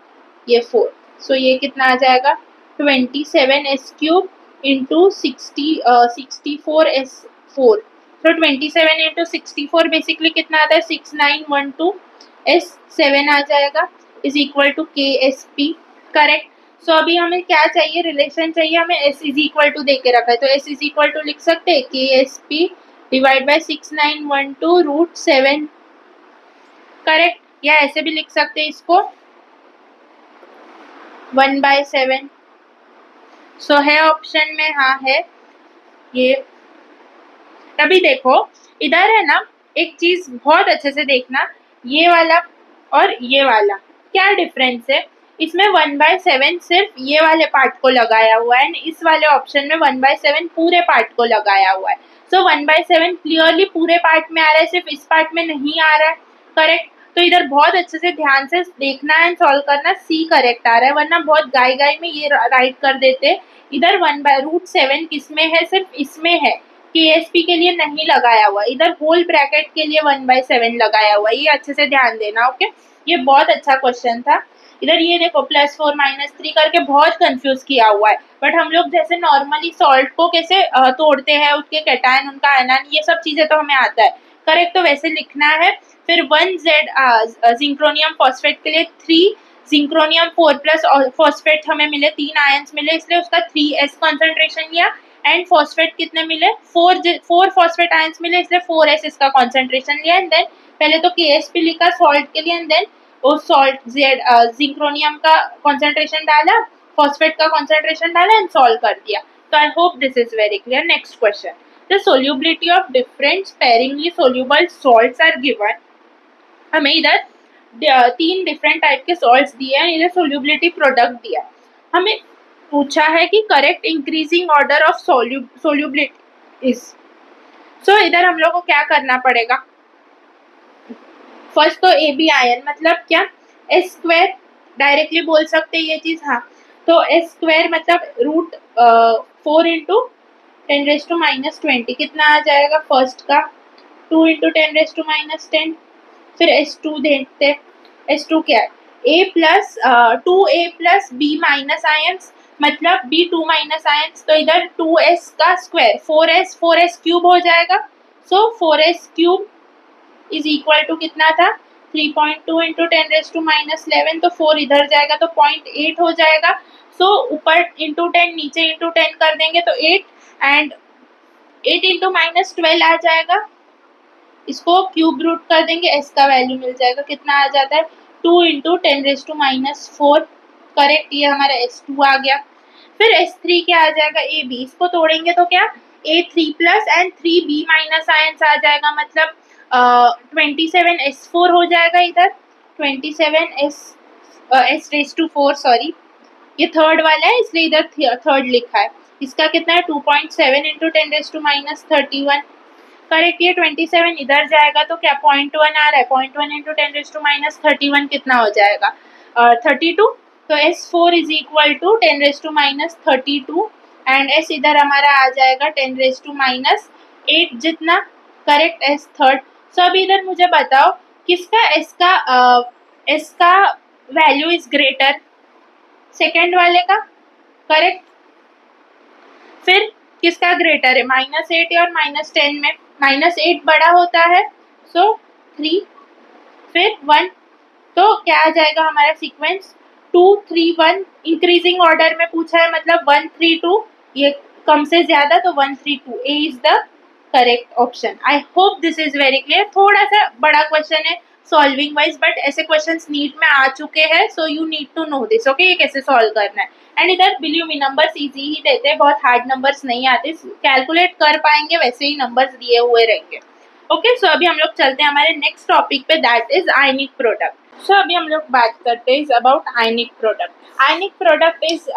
ये 4। सो ये कितना आ जाएगा 27S क्यूब इंटू 64S4। तो 27 इंटू 64 बेसिकली कितना आता है 6912S7 आ जाएगा, is equal to KSP। Correct. So अभी हमें क्या चाहिए, रिलेशन चाहिए हमें, S इज इक्वल टू दे के रखा है तो S इज इक्वल टू लिख सकते हैं KSP डिवाइड बाय 6912√7। करेक्ट। या ऐसे भी लिख सकते हैं इसको 1/7। सो है ऑप्शन में, हाँ है ये। अभी देखो इधर है ना, एक चीज बहुत अच्छे से देखना, ये वाला और ये वाला क्या डिफरेंस है। इसमें 1/7 सिर्फ ये वाले पार्ट को लगाया हुआ है, इस वाले ऑप्शन में 1/7 पूरे पार्ट को लगाया हुआ है। सो 1/7 क्लियरली पूरे पार्ट में आ रहा है, सिर्फ इस पार्ट में नहीं आ रहा है। करेक्ट। तो इधर बहुत अच्छे से ध्यान से देखना एंड सॉल्व करना, C करेक्ट आ रहा है, वरना बहुत गाय गाय में ये राइट कर देते। इधर 1/√7 किसमें है, सिर्फ इसमें है, KSP के लिए नहीं लगाया हुआ, इधर होल ब्रैकेट के लिए 1/7 लगाया हुआ। ये अच्छे से ध्यान देना। ओके, ये बहुत अच्छा क्वेश्चन था। इधर ये देखो +4 -3 करके बहुत कंफ्यूज किया हुआ है, बट हम लोग जैसे नॉर्मली सॉल्ट को कैसे तोड़ते हैं, उसके कैटायन उनका आयन, ये सब चीजें तो हमें आता है। करेक्ट। तो वैसे लिखना है। फिर 1Z जिंक्रोनियम फॉस्फेट के लिए 3 जिंक्रोनियम 4 प्लस फॉस्फेट हमें मिले, 3 आयन्स मिले, इसलिए उसका 3S कॉन्सेंट्रेशन लिया एंड फॉस्फेट कितने मिले 4 फॉस्फेट आयंस मिले, इसलिए 4S इसका कॉन्सेंट्रेशन लिया एंड देन पहले तो KSP लिखा सॉल्ट के लिए एंड देन उस सॉल्ट जिंक्रोनियम का कॉन्सेंट्रेशन डाला, फॉस्फेट का कॉन्सेंट्रेशन डाला एंड सॉल्व कर दिया। तो I hope this is very clear. Next question, the solubility of different sparingly soluble salts are given. हमें इधर 3 डिफरेंट टाइप के सॉल्ट्स दिए हैं, इधर सोल्यूबिलिटी प्रोडक्ट दिया, हमें पूछा है कि correct increasing order of solubility is. So इधर हम लोग को क्या करना पड़ेगा, फर्स्ट तो AB आयन मतलब क्या, S² डायरेक्टली बोल सकते हैं ये चीज। हाँ, तो S² मतलब √4 इंटू 10⁻⁻20 कितना आ जाएगा, फर्स्ट का 2 इंटू 10⁻⁻10। फिर S2 देखते, S2 क्या है, A+2A plus B minus ions मतलब B2 माइनस आयंस, तो इधर 2S का स्क्वायर 4S क्यूब हो जाएगा। So 4S cube is equal to कितना था 3.2 इंटू 10⁻11, तो 4 इधर जाएगा तो 0.8 हो जाएगा। सो ऊपर इंटू 10 नीचे इंटू 10 कर देंगे तो 8 एंड 8 इंटू -12 आ जाएगा, इसको क्यूब रूट कर देंगे, S का वैल्यू मिल जाएगा, कितना आ जाता है 2 इंटू 10⁻⁻4। करेक्ट, ये हमारा S2 आ गया। फिर S3 क्या आ जाएगा, AB, इसको तोड़ेंगे तो क्या A3 plus and 3B minus ions आ जाएगा, मतलब 27S4 हो जाएगा। इधर 27S4 सॉरी, ये थर्ड वाला है इसलिए इधर थर्ड लिखा है। इसका कितना है 2.7 इंटू 10⁻31। करेक्ट, ये 27 इधर जाएगा तो क्या 0.1 आ रहा है, 0.1 इंटू 10⁻31 कितना हो जाएगा 32। तो S4 is equal to 10⁻32 and S इधर हमारा आ जाएगा 10⁻8 जितना। Correct, S third. सो अभी इधर मुझे बताओ किसका S का वैल्यू इज ग्रेटर, सेकेंड वाले का। करेक्ट। फिर किसका ग्रेटर है, -8 और -10 में -8 बड़ा होता है, सो 3 फिर 1, तो क्या आ जाएगा हमारा सीक्वेंस 2 3 1। इंक्रीजिंग ऑर्डर में पूछा है मतलब 1 3 2, ये कम से ज्यादा तो 1 3 2, A is the correct option. I hope this is very clear. थोड़ा सा बड़ा क्वेश्चन है, सॉल्विंग वाइज, बट ऐसे क्वेश्चंस नीट में आ चुके हैं, so you need to know this, okay, ये कैसे सॉल्व करना है। एंड इधर बिलीव मी नंबर्स इजी ही देते हैं, बहुत हार्ड नंबर्स नहीं आते, कैलकुलेट कर पाएंगे वैसे ही नंबर्स दिए हुए रहेंगे। ओके, सो अभी हम लोग चलते हैं हमारे नेक्स्ट टॉपिक पे, दैट इज आयनिक प्रोडक्ट। सो अभी हम लोग बात करते हैं about ionic product. Ionic product is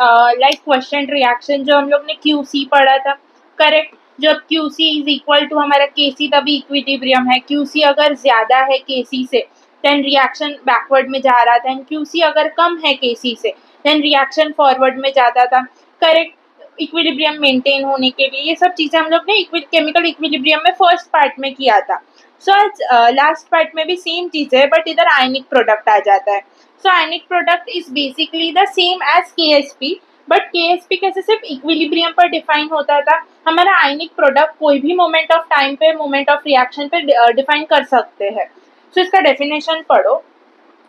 like question reaction, जो हम लोग ने QC पढ़ा था, करेक्ट। जब QC इज इक्वल टू हमारा KC, तभी इक्विलिब्रियम है। QC अगर ज्यादा है KC से, देन रिएक्शन बैकवर्ड में जा रहा था, एंड QC अगर कम है KC से, देन रिएक्शन फॉरवर्ड में जाता था, करेक्ट, इक्विलिब्रियम मेंटेन होने के लिए। ये सब चीजें हम लोग ने केमिकल इक्विलिब्रियम में फर्स्ट पार्ट में किया था। सो लास्ट पार्ट में भी सेम चीज है, बट इधर आयनिक प्रोडक्ट आ जाता है। So ionic product is basically the same as KSP, but KSP कैसे सिर्फ इक्विलिब्रियम पर डिफाइन होता था, हमारा आयनिक प्रोडक्ट कोई भी मोमेंट ऑफ टाइम पे, मोमेंट ऑफ रिएक्शन पे डिफाइन कर सकते हैं। सो इसका डेफिनेशन पढ़ो,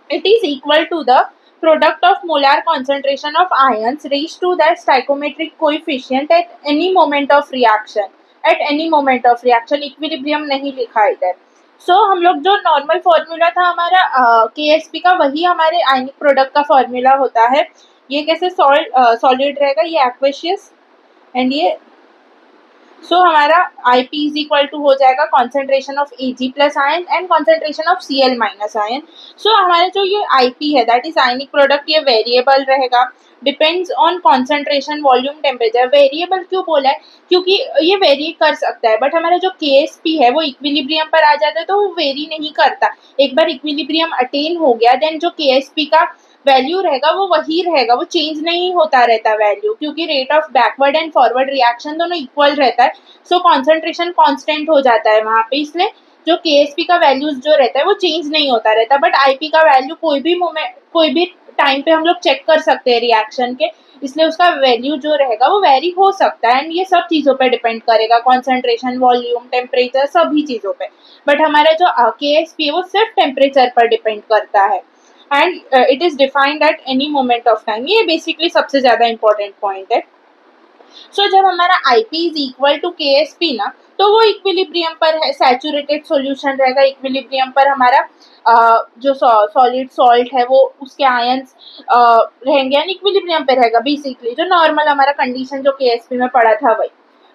it is equal to the product of molar concentration of ions raised to their stoichiometric coefficient at any moment of reaction, at any moment of reaction, equilibrium नहीं लिखा इधर। सो हम लोग जो नॉर्मल फॉर्मूला था हमारा KSP का, वही हमारे आयनिक प्रोडक्ट का फॉर्मूला होता है। ये कैसे सॉलिड रहेगा, ये एक्वेशियस, एंड ये सो हमारा IP इज इक्वल टू हो जाएगा concentration of Ag plus ion and concentration of Cl minus ion. So हमारा जो ये IP है, दैट इज आयनिक प्रोडक्ट, ये वेरिएबल रहेगा, depends on concentration, volume, temperature. Variable क्यों बोला है, क्योंकि ये वेरी कर सकता है, बट हमारा जो KSP है वो इक्विलिब्रियम पर आ जाता है तो वो वेरी नहीं करता। एक बार इक्विलिब्रियम अटेन हो गया, देन जो KSP का वैल्यू रहेगा वो वही रहेगा, वो चेंज नहीं होता रहता वैल्यू, क्योंकि rate of backward and forward reaction दोनों इक्वल रहता है। सो कॉन्सेंट्रेशन कांस्टेंट हो जाता है वहाँ पे, इसलिए जो KSP का वैल्यूज जो रहता है वो चेंज नहीं होता रहता। बट IP का वैल्यू कोई भी मोमेंट, कोई भी टाइम पे हम लोग चेक कर सकते हैं रिएक्शन के, इसलिए उसका वैल्यू जो रहेगा वो वेरी हो सकता है। एंड ये सब चीज़ों पे डिपेंड करेगा, कॉन्सेंट्रेशन, वॉल्यूम, टेम्परेचर, सभी चीज़ों पे। बट हमारा जो KSP है वो सिर्फ टेम्परेचर पर डिपेंड करता है, and it is defined at any moment of time. ये बेसिकली सबसे ज़्यादा इंपॉर्टेंट पॉइंट है। सो जब हमारा IP is equal to KSP ना, तो वो इक्विलिब्रियम पर है, सैचुरेटेड सॉल्यूशन रहेगा। इक्विलिब्रियम पर हमारा जो सॉलिड सॉल्ट है वो, उसके आयंस रहेंगे, एंड इक्विलिब्रियम पे रहेगा बेसिकली, जो नॉर्मल हमारा कंडीशन जो KSP में पड़ा था वही।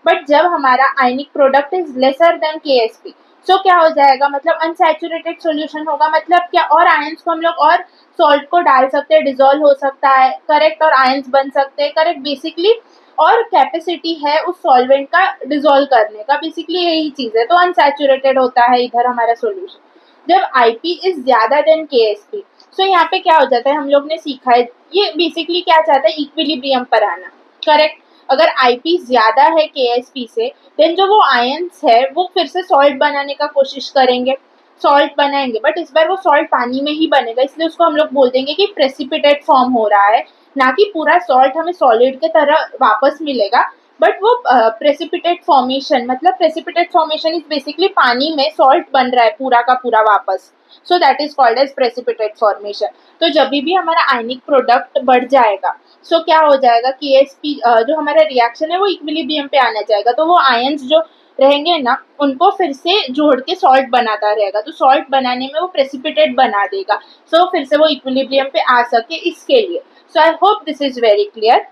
बट जब हमारा ionic product is lesser than KSP, सो क्या हो जाएगा, मतलब अनसैचुरेटेड सॉल्यूशन होगा, मतलब क्या, और आयंस को हम लोग और सॉल्ट को डाल सकते हैं, डिजोल्व हो सकता है, करेक्ट, और आयंस बन सकते हैं, करेक्ट, बेसिकली, और कैपेसिटी है उस सॉल्वेंट का डिजोल्व करने का, बेसिकली यही चीज है। तो अनसैचुरेटेड होता है इधर हमारा सॉल्यूशन जब IP इज ज्यादा देन KSP। सो यहाँ पे क्या हो जाता है, हम लोग ने सीखा है, ये बेसिकली क्या चाहता है, इक्विलिब्रियम पर आना, करेक्ट। अगर IP ज्यादा है KSP से, देन जो वो आयंस है वो फिर से सॉल्ट बनाने का कोशिश करेंगे, सॉल्ट बनाएंगे, बट इस बार वो सॉल्ट पानी में ही बनेगा, इसलिए उसको हम लोग बोल देंगे कि प्रेसिपिटेट फॉर्म हो रहा है, ना कि पूरा सॉल्ट हमें सॉलिड के तरह वापस मिलेगा। बट वो प्रेसिपिटेट फॉर्मेशन, मतलब प्रेसिपिटेट फॉर्मेशन इज बेसिकली पानी में सॉल्ट बन रहा है पूरा का पूरा वापस, so that is called as precipitate formation. तो जब भी हमारा आयनिक प्रोडक्ट बढ़ जाएगा, सो क्या हो जाएगा, KSP जो हमारा रिएक्शन है वो इक्विलिब्रियम पे आना जाएगा, तो वो आयंस जो रहेंगे ना, उनको फिर से जोड़ के सॉल्ट बनाता रहेगा, तो सॉल्ट बनाने में वो प्रेसिपिटेट बना देगा, सो फिर से वो इक्विलिब्रियम पे आ सके, इसके लिए। So I hope this is very clear.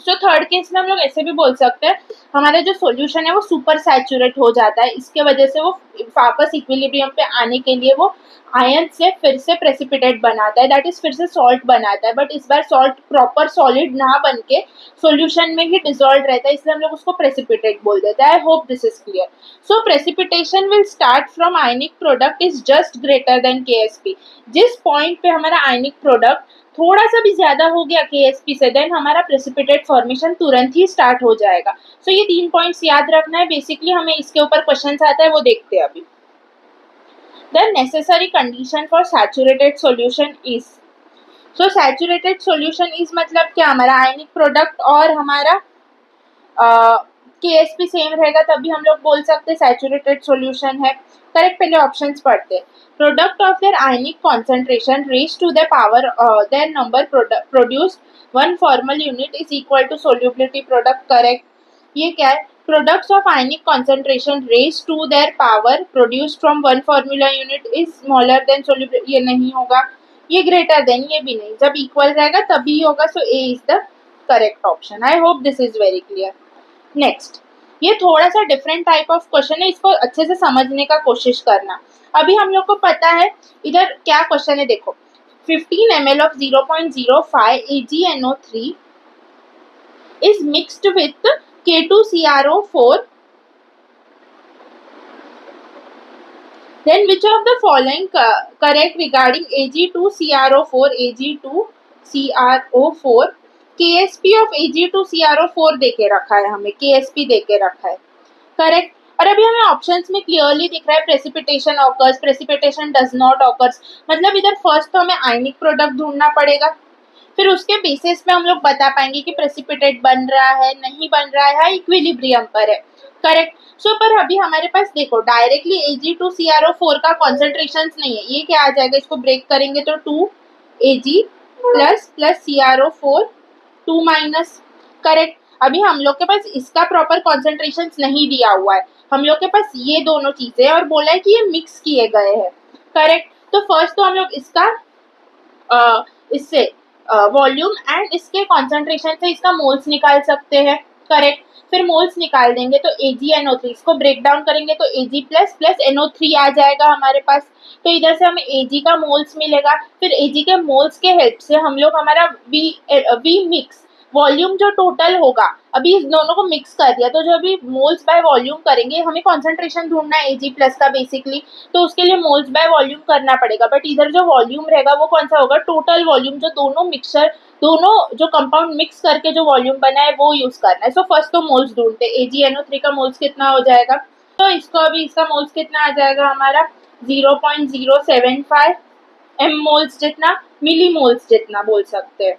So third case में हम लोग ऐसे भी बोल सकते हैं, हमारा जो सॉल्यूशन है वो सुपर सैचुरेट हो जाता है, इसके वजह से वो वापस इक्विलिब्रियम पे आने के लिए वो आयन से फिर से प्रेसिपिटेट बनाता है, दैट इज फिर से सॉल्ट बनाता है, बट इस बार सॉल्ट प्रॉपर सॉलिड ना बन के सॉल्यूशन में ही डिजोल्व रहता है, इसलिए हम लोग उसको प्रेसिपिटेट बोल देते हैं। आई hope this is clear. So precipitation will start from ionic product is just greater than KSP। जिस पॉइंट पे हमारा आयनिक प्रोडक्ट थोड़ा सा भी ज्यादा हो गया KSP से, देन हमारा प्रेसिपिटेट फॉर्मेशन तुरंत ही स्टार्ट हो जाएगा। सो ये 3 पॉइंट्स याद रखना है, बेसिकली हमें इसके ऊपर क्वेश्चंस आता है, वो देखते हैं अभी। The necessary condition for saturated solution is, so saturated solution is मतलब क्या, हमारा आयनिक प्रोडक्ट और हमारा KSP सेम रहेगा, तभी हम लोग बोल सकते सैचुरेटेड सॉल्यूशन है, करेक्ट। पहले ऑप्शंस पढ़ते, product of their ionic concentration raise to the power their number produce one formal unit is equal to solubility product, correct. ये क्या है, Products of ionic concentration raised to their power produced from one formula unit is smaller than soluble. ये नहीं होगा, ये greater than, ये भी नहीं, जब equal रहेगा तभी होगा. So A is the correct option. I hope this is very clear. Next, ये थोड़ा सा डिफरेंट टाइप ऑफ क्वेश्चन है, इसको अच्छे से समझने का कोशिश करना. अभी हम लोग को पता है इधर क्या क्वेश्चन है, देखो 15 ml of 0.05 AgNO3 is mixed with K2CrO4. Then which of the following correct regarding Ag2CrO4, Ag2CrO4? KSP of Ag2CrO4 देके रखा है हमें, KSP देके रखा है, करेक्ट. और अभी हमें ऑप्शंस में क्लियरली दिख रहा है precipitation occurs, precipitation does not occurs. मतलब इधर फर्स्ट तो हमें आयनिक प्रोडक्ट ढूंढना पड़ेगा, फिर उसके बेसिस पे हम लोग बता पाएंगे कि प्रेसिपिटेट बन रहा है नहीं बन रहा है, इक्विलिब्रियम पर है, करेक्ट. सो पर अभी हमारे पास देखो डायरेक्टली Ag2CrO4 का कॉन्सेंट्रेशन नहीं है, ये क्या आ जाएगा, इसको ब्रेक करेंगे तो 2Ag plus plus CrO4 2 minus, correct. अभी हम लोग के पास इसका प्रॉपर कॉन्सेंट्रेशन नहीं दिया हुआ है, हम लोग के पास ये दोनों चीजें और बोला है कि ये मिक्स किए गए हैं, करेक्ट. तो फर्स्ट तो हम लोग इसका इससे वॉल्यूम एंड इसके कॉन्सेंट्रेशन से इसका मोल्स निकाल सकते हैं, करेक्ट. फिर मोल्स निकाल देंगे तो AgNO3, इसको ब्रेक डाउन करेंगे तो Ag प्लस प्लस NO3 आ जाएगा हमारे पास. तो इधर से हमें Ag का मोल्स मिलेगा, फिर Ag के मोल्स के हेल्प से हम लोग हमारा V मिक्स वॉल्यूम जो टोटल होगा, अभी इस दोनों को मिक्स कर दिया तो जो अभी मोल्स बाय वॉल्यूम करेंगे, हमें कॉन्सेंट्रेशन ढूंढना है Ag प्लस का बेसिकली, तो उसके लिए मोल्स बाय वॉल्यूम करना पड़ेगा. बट इधर जो वॉल्यूम रहेगा वो कौन सा होगा, टोटल वॉल्यूम, जो दोनों मिक्सचर दोनों जो कंपाउंड मिक्स करके जो वॉल्यूम बना है वो यूज करना है. सो फर्स्ट तो मोल्स ढूंढते हैं, AgNO3 का मोल्स कितना हो जाएगा, तो इसको अभी इसका मोल्स कितना आ जाएगा हमारा 0.075 m मोल्स जितना, मिली मोल्स जितना बोल सकते हैं,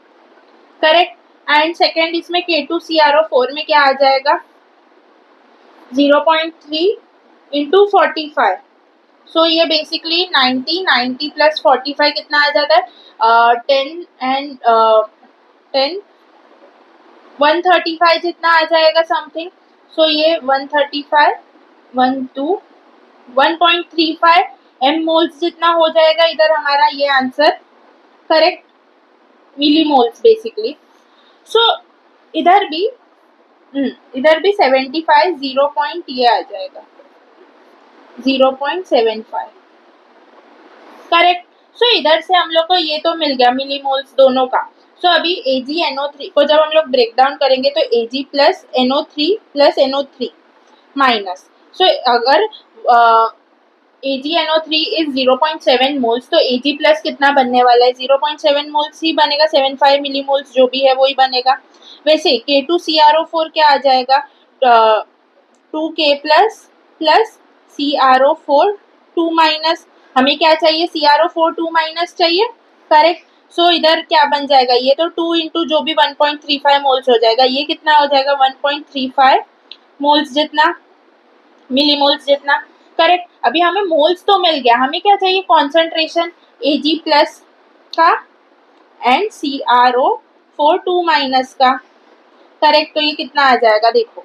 करेक्ट. एंड सेकेंड इसमें K2CrO4 में क्या आ जाएगा 0.3 इंटू 45. सो ये बेसिकली 90 प्लस 45 कितना आ जाता है 10 एंड 10 135 जितना आ जाएगा समथिंग. सो ये 135 1.35 m मोल्स जितना हो जाएगा इधर हमारा ये आंसर, करेक्ट, मिली मोल्स बेसिकली. सो इधर भी 75 0 पॉइंट ये आ जाएगा 0.75, करेक्ट. सो इधर से हम लोग को ये तो मिल गया मिली मोल्स दोनों का. सो अभी AgNO3 को जब हम लोग ब्रेक डाउन करेंगे तो Ag प्लस NO3 माइनस. सो अगर AgNO3 इज 0.7 मोल्स तो Ag प्लस कितना बनने वाला है 0.7 मोल्स ही बनेगा, 75 मिली मोल्स जो भी है वो ही बनेगा. वैसे K2CrO4 क्या आ जाएगा 2K plus plus CrO4 2 minus, हमें क्या चाहिए CrO4 2 माइनस चाहिए, करेक्ट. सो इधर क्या बन जाएगा, ये तो 2 इंटू जो भी 1.35 मोल्स हो जाएगा, ये कितना हो जाएगा 1.35 मोल्स जितना, मिली मोल्स जितना, करेक्ट. अभी हमें मोल्स तो मिल गया, हमें क्या चाहिए कॉन्सेंट्रेशन Ag प्लस का एंड CrO4 2 माइनस का, करेक्ट. तो ये कितना आ जाएगा देखो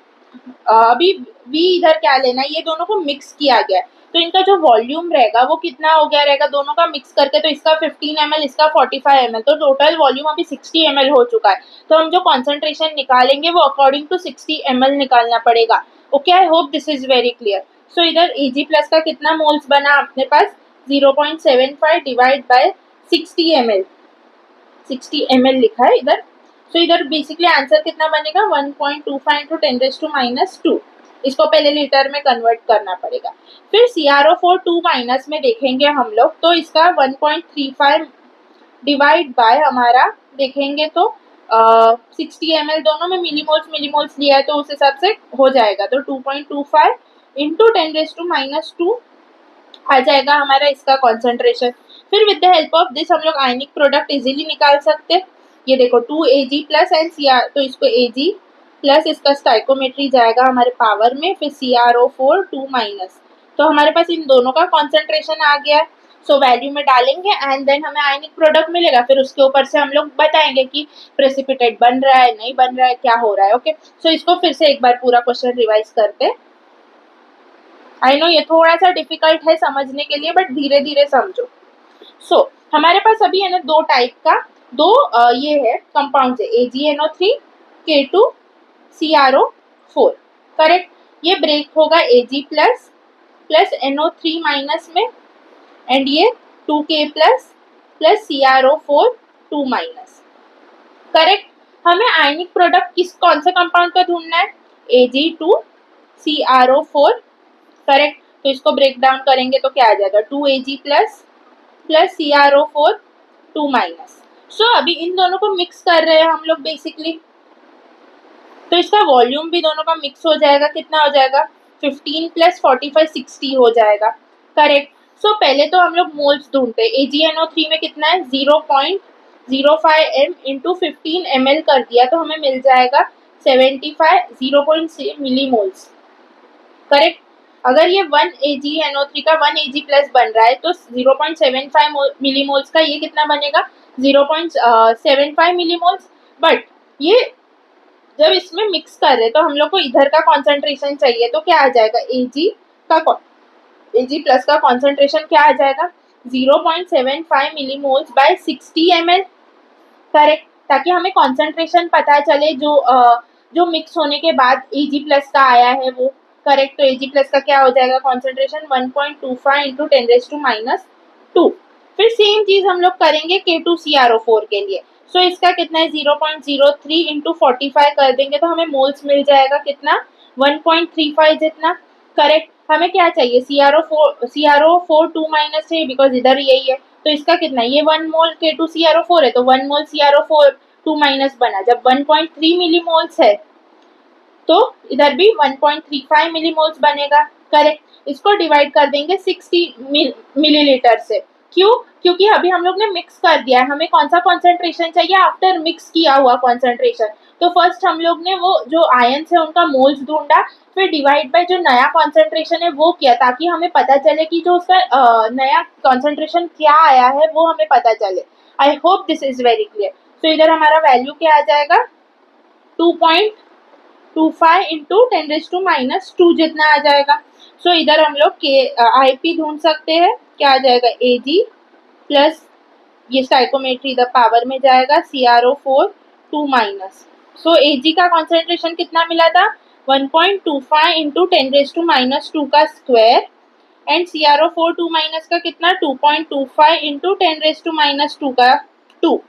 अभी V इधर क्या लेना है, ये दोनों को मिक्स किया गया है तो इनका जो वॉल्यूम रहेगा वो कितना हो गया रहेगा दोनों का मिक्स करके, तो इसका 15 ml इसका 45 ml, तो टोटल वॉल्यूम अभी 60 ml हो चुका है. तो हम जो कॉन्सेंट्रेशन निकालेंगे वो अकॉर्डिंग टू 60 ml निकालना पड़ेगा. Okay, I hope this is very clear. So इधर Ag प्लस का कितना मोल्स बना अपने पास 0.75 डिवाइड बाय 60 ml, 60 ml लिखा है इधर. सो इधर बेसिकली आंसर कितना बनेगा 1.25 इंटू 10⁻². इसको पहले लीटर में कन्वर्ट करना पड़ेगा. फिर CrO4 2 माइनस में देखेंगे हम लोग तो इसका 1.35 डिवाइड बाय हमारा देखेंगे तो 60 ml, दोनों में मिलीमोल्स लिया है तो उस हिसाब से हो जाएगा, तो 2.25 इंटू 10⁻² आ जाएगा हमारा इसका कॉन्सेंट्रेशन. फिर with the help of this हम लोग आयनिक प्रोडक्ट इजीली निकाल सकते हैं. ये देखो 2Ag प्लस एंड Cr, तो इसको Ag प्लस इसका स्टाइकोमेट्री जाएगा हमारे पावर में, फिर CrO4 2 माइनस, तो हमारे पास इन दोनों का कॉन्सेंट्रेशन आ गया है. सो वैल्यू में डालेंगे एंड देन हमें आयनिक प्रोडक्ट मिलेगा। फिर उसके ऊपर से हम लोग बताएंगे कि प्रेसिपिटेट बन रहा है, नहीं बन रहा है, क्या हो रहा है। ओके, सो इसको फिर से एक बार पूरा क्वेश्चन रिवाइज करते। आई नो ये थोड़ा सा डिफिकल्ट है समझने के लिए, बट धीरे धीरे समझो। सो हमारे पास अभी है ना दो टाइप का ये है कंपाउंड है, AgNO3 K2CrO4। करेक्ट, ये ब्रेक होगा Ag plus plus NO3 minus में एंड ये 2K plus plus CrO4 2 minus. Correct, हमें आयनिक प्रोडक्ट कौन से कंपाउंड का ढूंढना है, Ag2CrO4। करेक्ट, तो इसको ब्रेक डाउन करेंगे तो क्या आ जाएगा, 2Ag plus plus CrO4 2 minus. सो अभी इन दोनों को मिक्स कर रहे हैं हम लोग बेसिकली, तो इसका वॉल्यूम भी दोनों का मिक्स हो जाएगा। कितना हो जाएगा, 15 प्लस 45 60 हो जाएगा। करेक्ट, सो पहले तो हम लोग मोल्स ढूंढते हैं। AgNO3 में कितना है, 0.05 m इंटू 15 ml कर दिया तो हमें मिल जाएगा 0.6 मिलीमोल्स। करेक्ट, अगर ये 1 AgNO3 का 1 Ag प्लस बन रहा है तो 0.75 मिलीमोल्स का ये कितना बनेगा, 0.75 मिलीमोल्स। बट ये जब इसमें मिक्स कर रहे तो हम लोग को इधर का कॉन्सेंट्रेशन चाहिए, तो क्या आ जाएगा, Ag प्लस का कॉन्सेंट्रेशन क्या आ जाएगा, 0.75 मिलीमोल्स बाय 60 ml। करेक्ट, ताकि हमें कॉन्सेंट्रेशन पता चले जो मिक्स होने के बाद Ag प्लस का आया है वो। करेक्ट, तो Ag प्लस का क्या हो जाएगा कॉन्सेंट्रेशन, 1.25 इंटू 10⁻²। फिर सेम चीज हम लोग करेंगे K2CrO4 के लिए। सो इसका कितना है, 0.03 इंटू 45 कर देंगे तो हमें मोल्स मिल जाएगा कितना, 1.35 जितना। करेक्ट, हमें क्या चाहिए, CrO4 2 माइनस है बिकॉज इधर यही है, तो इसका कितना, ये 1 मोल K2CrO4 है तो 1 मोल CrO4 2 माइनस बना। जब 1.3 मिलीमोल्स है तो इधर भी 1.35 मिलीमोल्स बनेगा। करेक्ट, इसको डिवाइड कर देंगे 60 मिलीलीटर से। क्यों, क्योंकि अभी हम लोग ने मिक्स कर दिया है, हमें कौन सा कॉन्सेंट्रेशन चाहिए आफ्टर मिक्स किया हुआ कॉन्सेंट्रेशन। तो फर्स्ट हम लोग ने वो जो आयंस है उनका मोल्स ढूंढा, फिर डिवाइड बाय जो नया कॉन्सेंट्रेशन है वो किया, ताकि हमें पता चले कि जो उसका नया कॉन्सेंट्रेशन क्या आया है वो हमें पता चले। आई hope this is very clear. तो इधर हमारा वैल्यू क्या आ जाएगा, 2.25 इंटू 10⁻² जितना आ जाएगा। सो इधर हम लोग IP ढूंढ सकते हैं, क्या आ जाएगा, Ag प्लस ये स्टाइकोमेट्री द पावर में जाएगा CrO4 2 माइनस। सो Ag का कॉन्सेंट्रेशन कितना मिला था, 1.25 इंटू 10⁻² का स्क्वायर एंड CrO4 2 माइनस का कितना, 2.25 इंटू 10⁻² का 2।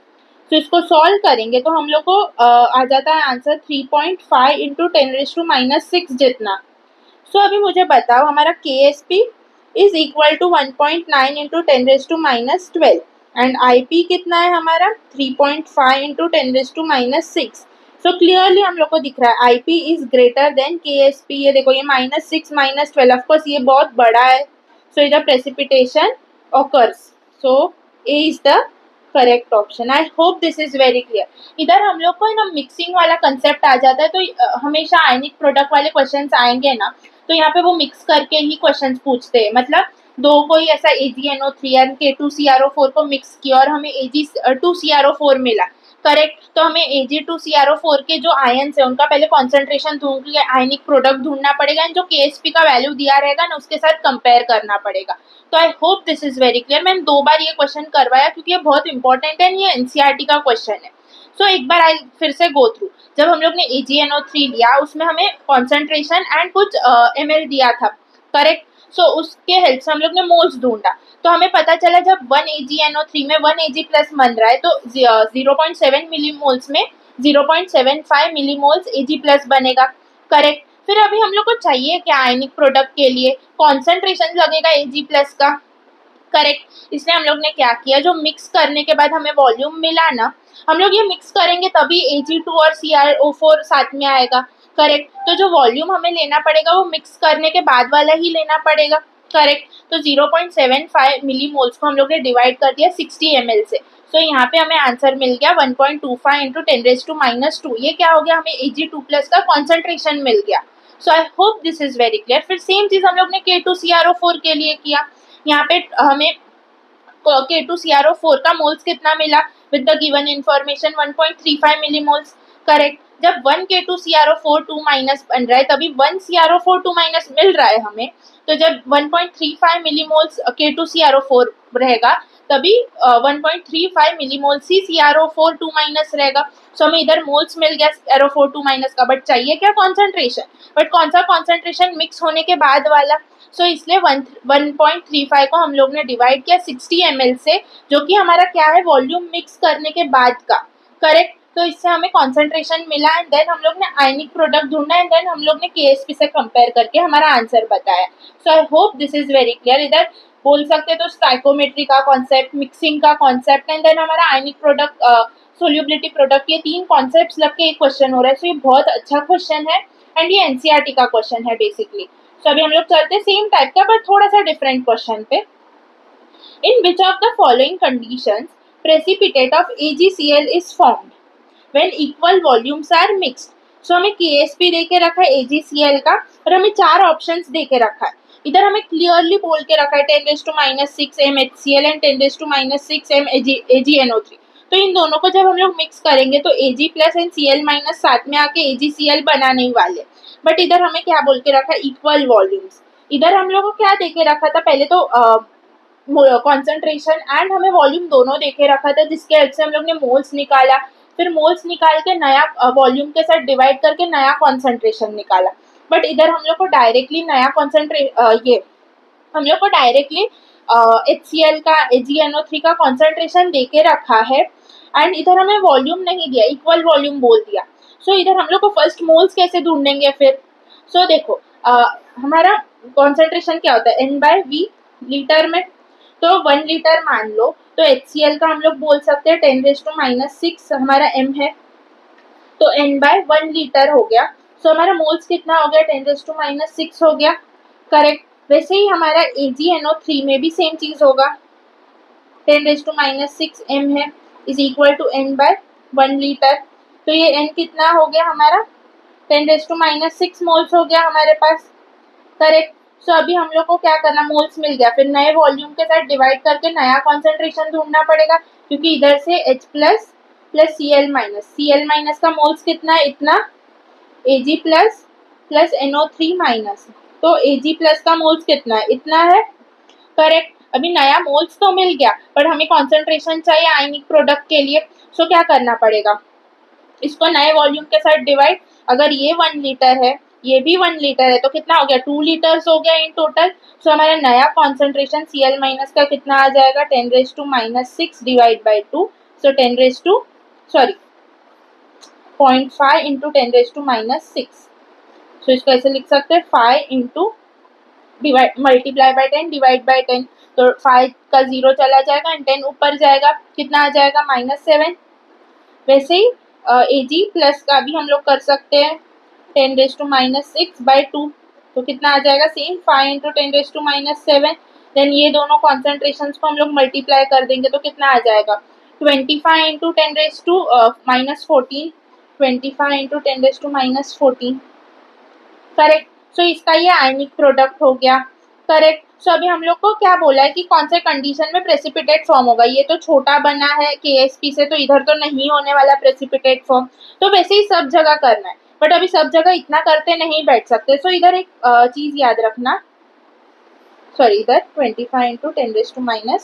तो इसको सॉल्व करेंगे तो हम लोग को आ जाता है आंसर 3.5 इंटू 10⁻6 जितना। सो अभी मुझे बताओ हमारा KSP is equal to 1.9 into 10⁻12 and IP कितना है हमारा, 3.5 इंटू 10⁻6। सो क्लियरली हम लोग को दिख रहा है IP is greater than KSP। ये देखो, ये -6 -12, ऑफकोर्स ये बहुत बड़ा है। सो इधर precipitation occurs, so A is the correct option. I hope this is very clear. इधर हम लोग को ना मिक्सिंग वाला कंसेप्ट आ जाता है, तो हमेशा आयनिक प्रोडक्ट वाले क्वेश्चंस आएंगे ना, तो यहाँ पे वो मिक्स करके ही क्वेश्चंस पूछते हैं। मतलब दो कोई ऐसा AgNO3 एंड K2CrO4 को मिक्स किया और हमें Ag2CrO4 मिला। करेक्ट, तो हमें Ag2CrO4 के जो आयन्स है उनका पहले कॉन्सेंट्रेशन ढूंढ लिया, आयनिक प्रोडक्ट ढूंढना पड़ेगा एंड जो KSP का वैल्यू दिया रहेगा ना उसके साथ कंपेयर करना पड़ेगा। तो I hope this is very clear. मैंने 2 बार ये क्वेश्चन करवाया क्योंकि ये बहुत इंपॉर्टेंट है, ये NCERT का क्वेश्चन है। सो एक बार आई फिर से गो थ्रू। जब हम लोग ने AgNO3 लिया उसमें हमें कॉन्सेंट्रेशन एंड कुछ ml दिया था। करेक्ट, सो उसके हेल्प से हम लोग ने मोल्स ढूंढा, तो हमें पता चला जब 1 AgNO3 में 1 Ag प्लस बन रहा है तो 0.7 मिलीमोल्स में 0.75 मिलीमोल्स Ag प्लस बनेगा। करेक्ट, फिर अभी हम लोग को चाहिए क्या, आयनिक प्रोडक्ट के लिए कॉन्सेंट्रेशन लगेगा Ag प्लस का। करेक्ट, इसलिए हम लोग ने क्या किया, जो मिक्स करने के बाद हमें वॉल्यूम मिला ना, हम लोग ये मिक्स करेंगे तभी Ag2 और CrO4 साथ में आएगा। करेक्ट, तो जो वॉल्यूम हमें लेना पड़ेगा वो मिक्स करने के बाद वाला ही लेना पड़ेगा। करेक्ट, तो 0.75 मिलीमोल्स को हम लोग ने डिवाइड कर दिया 60 ml से। तो यहाँ पे हमें आंसर मिल गया 1.25 इंटू 10⁻²। ये क्या हो गया, हमें Ag2 प्लस का कॉन्सेंट्रेशन मिल गया। So I hope this is very clear. फिर सेम चीज हम लोग ने K2CrO4 के लिए किया। यहाँ पे हमें K2CrO4 का मोल्स कितना मिला with the given information 1.35 millimoles, correct. जब 1 K2CrO4 2 माइनस बन रहा है तभी 1 CrO4 2 माइनस मिल रहा है हमें, तो जब 1.35 मिलीमोल्स K2CrO4 रहेगा तभी 1.35 मिलीमोल्स ही CrO4 2 माइनस रहेगा। सो हमें इधर मोल्स मिल गया CrO4 2 माइनस का, बट चाहिए क्या कॉन्सेंट्रेशन, बट कौन सा कॉन्सेंट्रेशन मिक्स होने के बाद वाला। सो इसलिए 1.35 को हम लोग ने डिवाइड किया 60 ml से, जो कि हमारा क्या है वॉल्यूम मिक्स करने के बाद का, करेक्ट। तो इससे हमें कॉन्सेंट्रेशन मिला एंड देन हम लोग ने आयनिक प्रोडक्ट ढूंढा एंड देन हम लोग ने KSP से कंपेयर करके हमारा आंसर बताया। So I hope this is very clear. इधर बोल सकते तो स्टाइकोमेट्री का कॉन्सेप्ट, मिक्सिंग का कॉन्सेप्ट एंड देन हमारा आयनिक प्रोडक्ट, सोल्यूबिलिटी प्रोडक्ट, ये 3 कॉन्सेप्ट्स लग के एक क्वेश्चन हो रहा है। सो ये बहुत अच्छा क्वेश्चन है एंड ये NCERT का क्वेश्चन है बेसिकली। सो अभी हम लोग चलते सेम टाइप का बट थोड़ा सा डिफरेंट क्वेश्चन पे। In which of the following conditions precipitate of AgCl is formed when equal volumes are mixed. So हमें KSP दे के रखा है AgCl का और हमें 4 ऑप्शंस दे के रखा है। इधर हमें क्लियरली बोल के रखा है 10⁻⁶ MHCl एंड 10⁻⁶ AgNO3। तो इन दोनों को जब हम लोग मिक्स करेंगे तो Ag plus and Cl minus साथ में आके AgCl बना नहीं वाले, बट इधर हमें क्या बोल के रखा है इक्वल वॉल्यूम्स। इधर हम लोग को क्या दे के रखा था, पहले तो कॉन्सेंट्रेशन एंड हमें वॉल्यूम दोनों दे के रखा था, जिसके हेल्प से हम लोग ने मोल्स निकाला, फिर मोल्स निकाल के नया वॉल्यूम के साथ डिवाइड करके नया कॉन्सेंट्रेशन निकाला। बट इधर हम लोग को डायरेक्टली नया हम लोग को डायरेक्टली HCl का AgNO3 का कॉन्सेंट्रेशन दे के रखा है एंड इधर हमें वॉल्यूम नहीं दिया, इक्वल वॉल्यूम बोल दिया। सो इधर हम लोग को फर्स्ट मोल्स कैसे ढूंढेंगे फिर। सो देखो हमारा कॉन्सेंट्रेशन क्या होता है N/V लीटर में, तो 1 लीटर मान लो तो HCl का हम लोग बोल सकते हैं 10⁻⁶ हमारा M है, तो N/1 लीटर हो गया। सो हमारा मोल्स कितना हो गया 10⁻⁶ हो गया, करेक्ट। वैसे ही हमारा AgNO3 में भी सेम चीज होगा, 10⁻⁶ M है is equal to N/1 litre. तो ये N कितना हो गया हमारा 10⁻⁶ मोल्स हो गया हमारे पास, करेक्ट। सो अभी हम लोग को क्या करना, मोल्स मिल गया, फिर नए वॉल्यूम के साथ डिवाइड करके नया कॉन्सेंट्रेशन ढूंढना पड़ेगा, क्योंकि इधर से H plus plus Cl minus का मोल्स कितना है इतना, Ag plus plus NO3 minus, तो Ag प्लस का मोल्स कितना है इतना है, करेक्ट। अभी नया मोल्स तो मिल गया पर हमें कॉन्सेंट्रेशन चाहिए आयनिक प्रोडक्ट के लिए। सो क्या करना पड़ेगा, इसको नए वॉल्यूम के साथ डिवाइड, अगर ये 1 लीटर है ये भी 1 लीटर है तो कितना हो गया 2 लीटर्स हो गया इन टोटल। सो हमारा नया कॉन्सेंट्रेशन Cl माइनस का कितना आ जाएगा 10⁻⁶ डिवाइड बाई 2, सो 0.5 इंटू 10⁻⁶। सो इसको ऐसे लिख सकते हैं 5 into divide multiply by 10 divide by 10, तो 5 का 0 चला जाएगा एंड 10 ऊपर जाएगा, कितना आ जाएगा -7। वैसे ही Ag प्लस का भी हम लोग कर सकते हैं 10⁻⁶ बाई 2, तो कितना आ जाएगा सेम 5 इंटू 10⁻⁷। देन ये दोनों कॉन्सेंट्रेशन को हम लोग मल्टीप्लाई कर देंगे तो कितना आ जाएगा 25 इंटू 10⁻⁻14, 25 इंटू 10⁻⁻14, करेक्ट। सो इसका ये आयनिक प्रोडक्ट हो गया, करेक्ट। सो अभी हम लोग को क्या बोला है कि कौन से कंडीशन में प्रेसिपिटेट फॉर्म होगा, ये तो छोटा बना है KSP से तो इधर तो नहीं होने वाला प्रेसिपिटेट फॉर्म, तो वैसे ही सब जगह करना है, बट अभी सब जगह इतना करते नहीं बैठ सकते। सो इधर एक चीज याद रखना, सॉरी इधर 25 इंटू 10⁻⁴।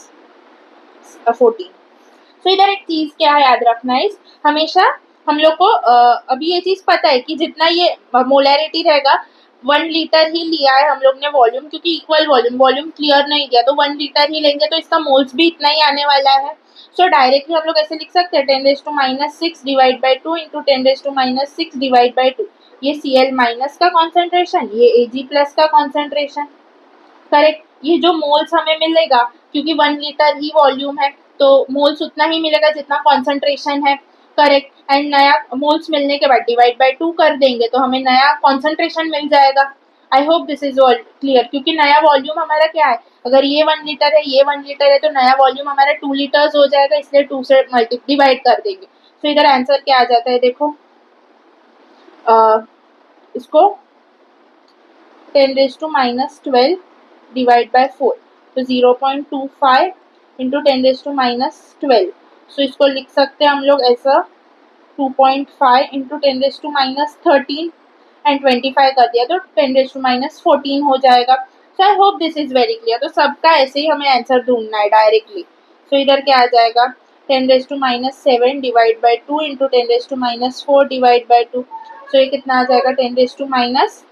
सो इधर एक चीज क्या याद रखना है, हमेशा हम लोग को अभी ये चीज पता है कि जितना ये मोलैरिटी रहेगा 1 लीटर ही लिया है हम लोग ने वॉल्यूम, क्योंकि इक्वल वॉल्यूम क्लियर नहीं दिया तो 1 लीटर ही लेंगे तो इसका मोल्स भी इतना ही आने वाला है। सो डायरेक्टली हम लोग ऐसे लिख सकते हैं 10⁻⁶ divide by 2 into 10⁻⁶ divide by 2, ये Cl माइनस का कॉन्सेंट्रेशन, ये Ag प्लस का कॉन्सेंट्रेशन, करेक्ट। ये जो मोल्स हमें मिलेगा क्योंकि 1 लीटर ही वॉल्यूम है तो मोल्स उतना ही मिलेगा जितना कॉन्सेंट्रेशन है, करेक्ट। एंड नया मोल्स मिलने के बाद डिवाइड बाई 2 कर देंगे तो हमें नया कॉन्सेंट्रेशन मिल जाएगा। आई hope this is all clear, क्योंकि नया वॉल्यूम हमारा क्या है, अगर ये 1 लीटर है ये 1 लीटर है तो नया वॉल्यूम हमारा 2 लीटर्स हो जाएगा, इसलिए 2 से डिवाइड कर देंगे। तो इधर आंसर क्या आ जाता है देखो, इसको 10⁻12 डिवाइड बाय 4, तो 0.25 इंटू 10⁻12। सो इसको लिख सकते हैं हम लोग ऐसा 2.5 इंटू 10⁻13 एंड 25 कर दिया तो 10⁻14 हो जाएगा। So I hope this is very clear. तो सबका ऐसे ही हमें आंसर ढूंढना है डायरेक्टली। सो इधर क्या आ जाएगा 10⁻7 divide by 2 into 10⁻4 divide by 2। सो ये कितना आ जाएगा 10⁻,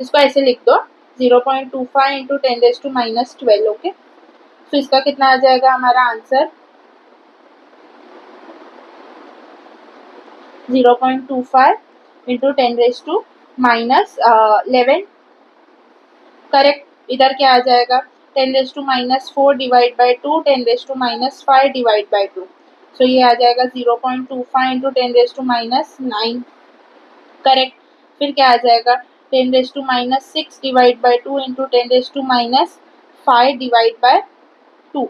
इसको ऐसे लिख दो 0.25 इंटू 10⁻12। ओके, सो इसका कितना आ जाएगा हमारा आंसर 0.25 इंटू 10⁻11। करेक्ट। इधर क्या आ जाएगा 10⁻4 डिवाइड बाई 2 10⁻5 डिवाइड बाई 2। सो ये आ जाएगा 0.25 इंटू 10⁻9। करेक्ट। फिर क्या आ जाएगा 10⁻6 divide by 2 into 10⁻5 divide by 2।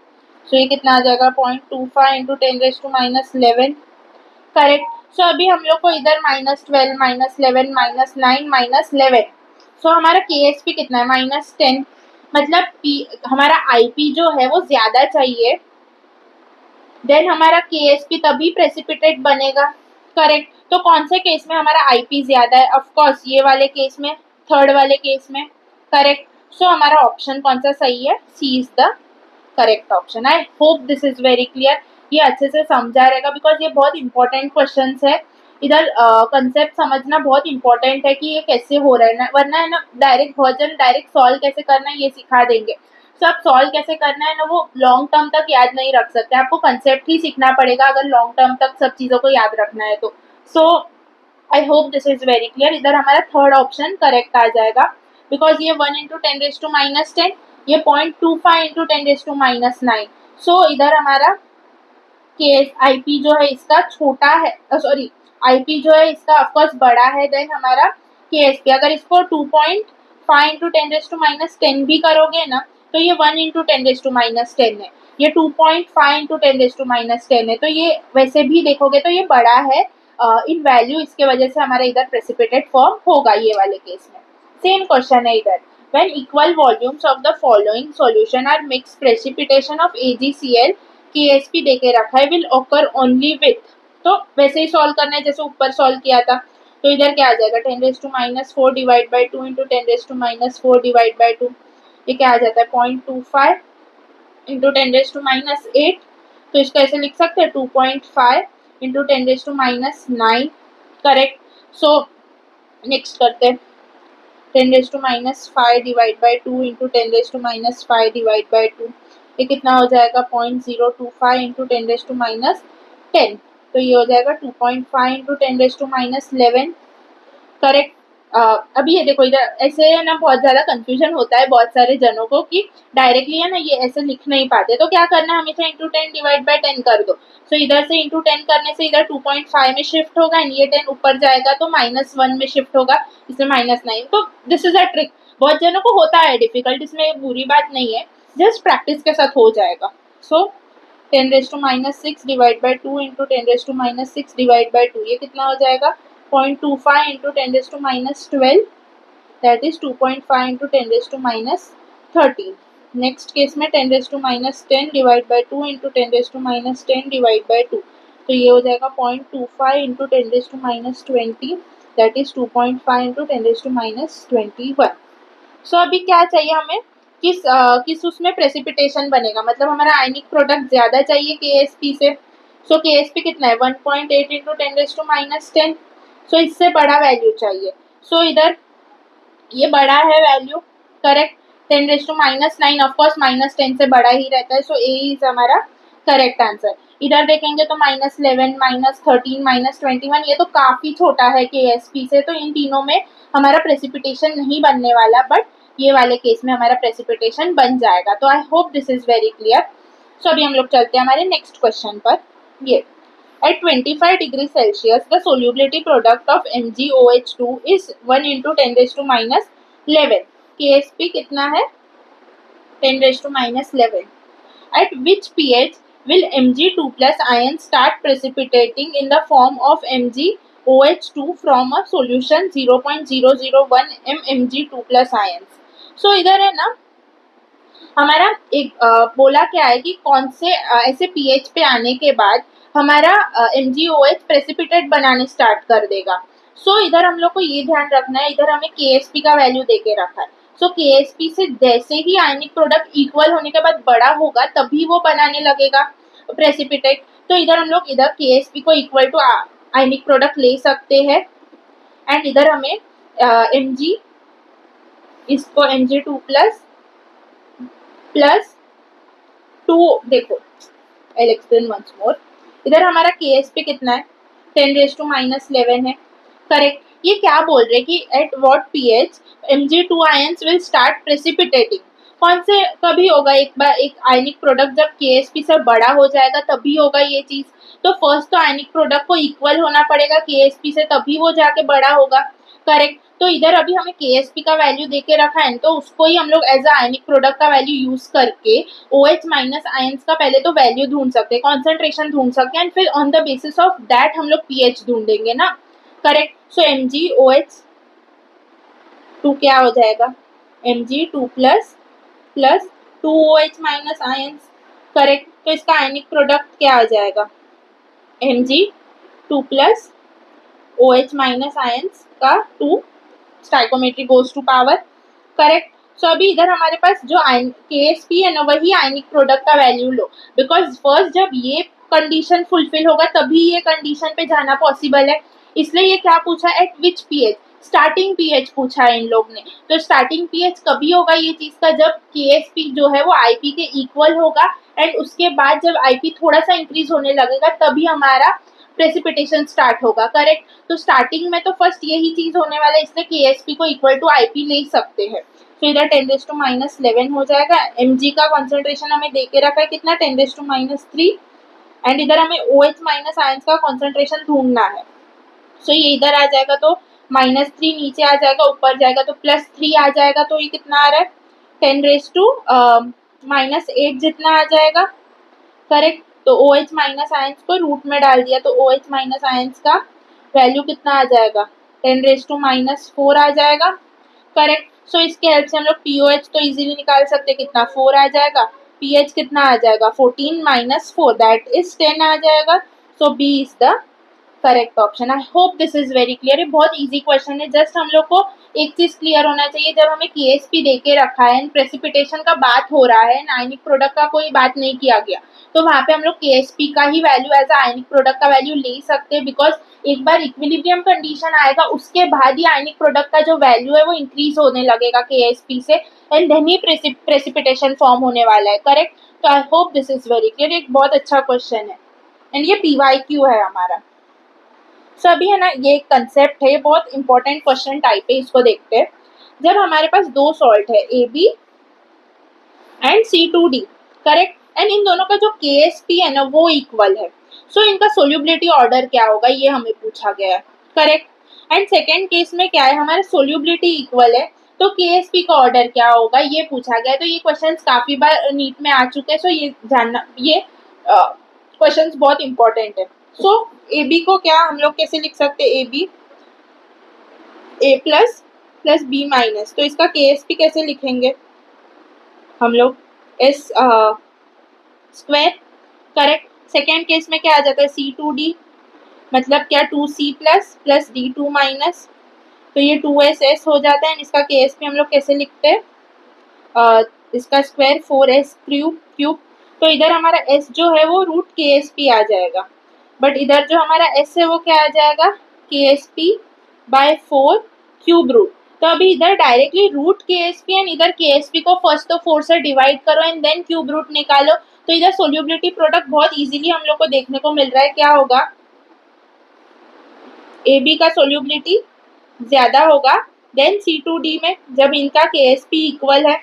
सो ये कितना आ जाएगा 0.25 इंटू 10⁻11। करेक्ट। सो अभी हम लोग को इधर -12 -11 -9 -11। सो हमारा KSP कितना है -10। मतलब हमारा IP जो है वो ज्यादा चाहिए, देन हमारा KSP तभी प्रेसिपिटेट बनेगा। करेक्ट। तो कौन से केस में हमारा IP ज्यादा है? ऑफकोर्स ये वाले केस में, थर्ड वाले केस में। करेक्ट। सो हमारा ऑप्शन कौन सा सही है? C is the correct option. I hope this is very clear. ये अच्छे से समझा रहेगा बिकॉज ये बहुत इंपॉर्टेंट क्वेश्चन है। इधर कंसेप्ट समझना बहुत इंपॉर्टेंट है कि ये कैसे हो रहा है ना, वरना है ना डायरेक्ट वर्जन डायरेक्ट सॉल्व कैसे करना है ये सिखा देंगे। सो आप सॉल्व कैसे करना है ना वो लॉन्ग टर्म तक याद नहीं रख सकते, आपको कंसेप्ट ही सीखना पड़ेगा अगर लॉन्ग टर्म तक सब चीज़ों को याद रखना है तो। So I hope this is very clear. इधर हमारा थर्ड ऑप्शन करेक्ट आ जाएगा बिकॉज ये 1 इंटू 10⁻10, ये 0.25 इंटू 10⁻9। सो इधर हमारा केस IP जो है इसका छोटा है, सॉरी IP जो है इसका ऑफकोर्स बड़ा है देन हमारा KSP। अगर इसको 2.5 इंटू 10⁻10 भी करोगे ना तो ये 1 इंटू 10⁻10 है, ये 2.5 इंटू 10⁻10 है। तो ये वैसे भी देखोगे तो ये बड़ा है इन वैल्यू, इसके वजह से हमारा इधर प्रेसिपिटेट फॉर्म होगा ये वाले केस में। सेम क्वेश्चन है इधर। When equal volumes of the following solution are mixed, precipitation of AgCl KSP देके रखा है will occur only with। तो वैसे ही सॉल्व करना है जैसे ऊपर सॉल्व किया था। तो इधर क्या आ जाएगा 10⁻4 divide by 2 into 10⁻4 divide by 2। ये क्या आ जाता है 0.25 इंटू 10⁻8। तो इसको ऐसे लिख सकते हैं 2.5 इंटू 10⁻9। करेक्ट। सो नेक्स्ट करते हैं 10⁻5 divide by 2 into 10⁻5 divide by 2। ये कितना हो जाएगा 0.025 इंटू 10⁻10। तो ये हो जाएगा 2.5 इंटू 10⁻11। करेक्ट। अभी ये देखो इधर ऐसे है ना बहुत ज़्यादा कंफ्यूजन होता है बहुत सारे जनों को कि डायरेक्टली है ना ये ऐसे लिख नहीं पाते, तो क्या करना है हमेशा इंटू 10 डिवाइड बाई 10 कर दो। सो इधर से इंटू 10 करने से इधर 2.5 में शिफ्ट होगा एंड ये 10 ऊपर जाएगा तो -1 में शिफ्ट होगा, इसमें -9। तो दिस इज अ ट्रिक, बहुत जनों को होता है डिफिकल्ट, इसमें बुरी बात नहीं है, जस्ट प्रैक्टिस के साथ हो जाएगा। सो 10⁻6 divide by 2 into 10⁻6 divide by 2। ये कितना हो जाएगा 0.25 into 10⁻12, that is 2.5 into 10⁻13। Next case में 10⁻10 divide by 2 into 10⁻10 divide by 2। तो ये हो जाएगा 0.25 इंटू 10⁻20, दैट इज 2.5 इंटू 10⁻21। सो अभी क्या चाहिए हमें, किस उसमें प्रेसिपिटेशन बनेगा, मतलब हमारा आयनिक प्रोडक्ट ज़्यादा चाहिए KSP से। सो KSP कितना है 1.8 इंटू 10⁻10। सो इससे बड़ा वैल्यू चाहिए। सो इधर ये बड़ा है वैल्यू। करेक्ट। 10⁻9 ऑफकोर्स -10 से बड़ा ही रहता है। सो A इज हमारा करेक्ट आंसर। इधर देखेंगे तो -11 -13 -21 ये तो काफ़ी छोटा है KSP से, तो इन तीनों में हमारा प्रेसिपिटेशन नहीं बनने वाला, बट ये वाले केस में हमारा प्रेसिपिटेशन बन जाएगा। तो I hope this is very clear. So अभी हम लोग चलते हैं हमारे नेक्स्ट क्वेश्चन पर। ये at 25 degree Celsius the solubility product of MgOH2 is 1 into 10⁻11। KSP कितना है 10⁻11। at which pH will Mg2 plus ion start precipitating in the form of MgOH2 from a solution 0.001 mmG2 plus ions। so इधर है ना हमारा एक बोला क्या है कि कौन से ऐसे पीएच पे आने के बाद हमारा MgOH प्रेसिपिटेट बनाने स्टार्ट कर देगा। सो इधर हम लोग को ये ध्यान रखना है, इधर हमें KSP का वैल्यू देके रखा है। सो KSP से जैसे ही आयनिक प्रोडक्ट इक्वल होने के बाद बड़ा होगा तभी वो बनाने लगेगा प्रेसिपिटेट। तो इधर हम लोग इधर KSP को इक्वल टू आयनिक प्रोडक्ट ले सकते हैं एंड इधर हमें Mg इसको Mg2 प्लस 2 देखो I'll explain once more। इधर हमारा KSP कितना है 10⁻⁻11 है, करेक्ट। ये क्या बोल रहे कि at what pH Mg2 ions will start precipitating. कौन से कभी होगा, एक बार एक आयनिक प्रोडक्ट जब KSP से बड़ा हो जाएगा तभी होगा ये चीज। तो फर्स्ट तो आयनिक प्रोडक्ट को इक्वल होना पड़ेगा KSP से तभी वो जाके बड़ा होगा, करेक्ट। तो इधर अभी हमें KSP का वैल्यू देके रखा है तो उसको ही हम लोग एज अ आयनिक प्रोडक्ट का वैल्यू यूज करके OH माइनस आयंस का पहले तो वैल्यू ढूंढ सकते हैं, कॉन्सेंट्रेशन ढूंढ सकते हैं एंड फिर on the basis of that हम लोग pH ढूंढेंगे ना, करेक्ट। सो MgOH 2 क्या हो जाएगा Mg2 plus 2OH minus ions, correct. तो इसका आयनिक प्रोडक्ट क्या आ जाएगा Mg2 plus OH minus ions का 2 stoichiometry goes to power, correct. So अभी इधर हमारे पास जो KSP है ना वही आयनिक प्रोडक्ट का वैल्यू लो, बिकॉज फर्स्ट जब ये कंडीशन फुलफिल होगा तभी ये कंडीशन पे जाना पॉसिबल है। इसलिए ये क्या पूछा एट विच pH, स्टार्टिंग pH पूछा है इन लोग ने। तो स्टार्टिंग pH कभी होगा ये चीज का जब KSP जो है वो IP के इक्वल होगा एंड उसके बाद जब IP थोड़ा सा इंक्रीज होने लगेगा तभी हमारा प्रेसिपिटेशन स्टार्ट होगा, करेक्ट। तो स्टार्टिंग में तो फर्स्ट यही चीज होने वाला है, इसलिए KSP को इक्वल टू IP ले सकते हैं। तो इधर 10⁻⁻11 हो जाएगा। Mg का कॉन्सेंट्रेशन हमें देके रखा है कितना 10⁻³ एंड इधर हमें OH माइनस आयंस का कॉन्सेंट्रेशन ढूंढना है। सो ये इधर आ जाएगा तो -3 नीचे आ जाएगा, ऊपर जाएगा तो +3 आ जाएगा। तो ये कितना आ रहा है 10⁻⁻8 जितना आ जाएगा, करेक्ट। तो OH माइनस आयंस को रूट में डाल दिया तो OH माइनस आयंस का वैल्यू कितना आ जाएगा 10⁻⁻4 आ जाएगा, करेक्ट। सो इसके हेल्प से हम लोग POH तो इजीली निकाल सकते हैं, कितना 4 आ जाएगा। pH कितना आ जाएगा 14 - 4 दैट इज 10 आ जाएगा। सो B is the correct option. I hope this is very clear. ये बहुत इजी क्वेश्चन है, जस्ट हम लोग को एक चीज क्लियर होना चाहिए, जब हमें KSP देके रखा है एंड प्रेसिपिटेशन का बात हो रहा है, आयनिक प्रोडक्ट का कोई बात नहीं किया गया, तो वहां पे हम लोग KSP का ही वैल्यू एज आयनिक प्रोडक्ट का वैल्यू ले सकते हैं, बिकॉज एक बार इक्विलिब्रियम कंडीशन आएगा उसके बाद ही आयनिक प्रोडक्ट का जो वैल्यू है वो इंक्रीज होने लगेगा KSP से एंड देन ही प्रेसिपिटेशन फॉर्म होने वाला है, करेक्ट। तो I hope this is very clear. एक बहुत अच्छा क्वेश्चन है एंड ये PYQ है हमारा। सो अभी है ना ये एक कंसेप्ट है, ये बहुत इंपॉर्टेंट क्वेश्चन टाइप है, इसको देखते हैं। जब हमारे पास दो सॉल्ट है AB and C2D, correct, and in दोनों का जो KSP है ना वो इक्वल है, सो इनका सोल्यूबिलिटी ऑर्डर क्या होगा ये हमें पूछा गया है, करेक्ट। एंड सेकेंड केस में क्या है हमारा सोल्यूबिलिटी इक्वल है तो KSP का ऑर्डर क्या होगा ये पूछा गया है। तो ये क्वेश्चंस काफी बार नीट में आ चुके हैं, सो ये जानना, ये क्वेश्चंस बहुत इंपॉर्टेंट है। सो AB को क्या हम लोग कैसे लिख सकते हैं AB A plus B minus, तो इसका KSP कैसे लिखेंगे हम लोग S square, correct. Second case में क्या आ जाता है C2D मतलब क्या 2C प्लस D2 माइनस, तो ये 2SS हो जाता है। इसका KSP हम लोग कैसे लिखते हैं इसका स्क्वायर 4S क्यूब। तो इधर हमारा S जो है वो रूट KSP आ जाएगा, बट इधर जो हमारा S है वो क्या आ जाएगा KSP/4 क्यूब रूट। तो अभी इधर डायरेक्टली रूट KSP एंड इधर KSP को फर्स्ट तो 4 से डिवाइड करो एंड देन क्यूब रूट निकालो। तो इधर सोल्यूबिलिटी प्रोडक्ट बहुत इजीली हम लोग को देखने को मिल रहा है, क्या होगा AB का सोल्यूबिलिटी ज्यादा होगा देन C2D में जब इनका KSP इक्वल है,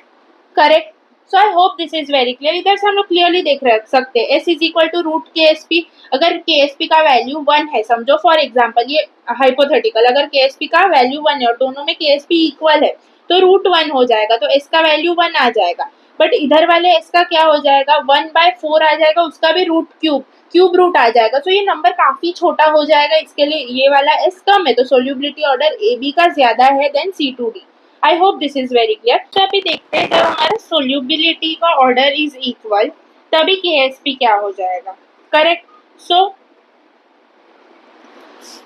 correct. So I hope this is very clear. इधर से हम लोग क्लियरली देख सकते हैं S is equal to root KSP। अगर KSP का वैल्यू 1 है, समझो फॉर एग्जांपल ये हाइपोथेटिकल, अगर KSP का वैल्यू 1 है और दोनों में KSP इक्वल है तो रूट 1 हो जाएगा, तो S का वैल्यू 1 आ जाएगा। बट इधर वाले S का क्या हो जाएगा 1/4 आ जाएगा, उसका भी रूट क्यूब रूट आ जाएगा। तो ये नंबर काफी छोटा हो जाएगा, इसके लिए ये वाला S कम है, तो सोल्यूबिलिटी ऑर्डर AB का ज्यादा है than C2D। I hope this is very clear. तो अभी देखते हैं, जब हमारा सोल्यूबिलिटी का ऑर्डर इज इक्वल तभी KSP क्या हो जाएगा, करेक्ट। सो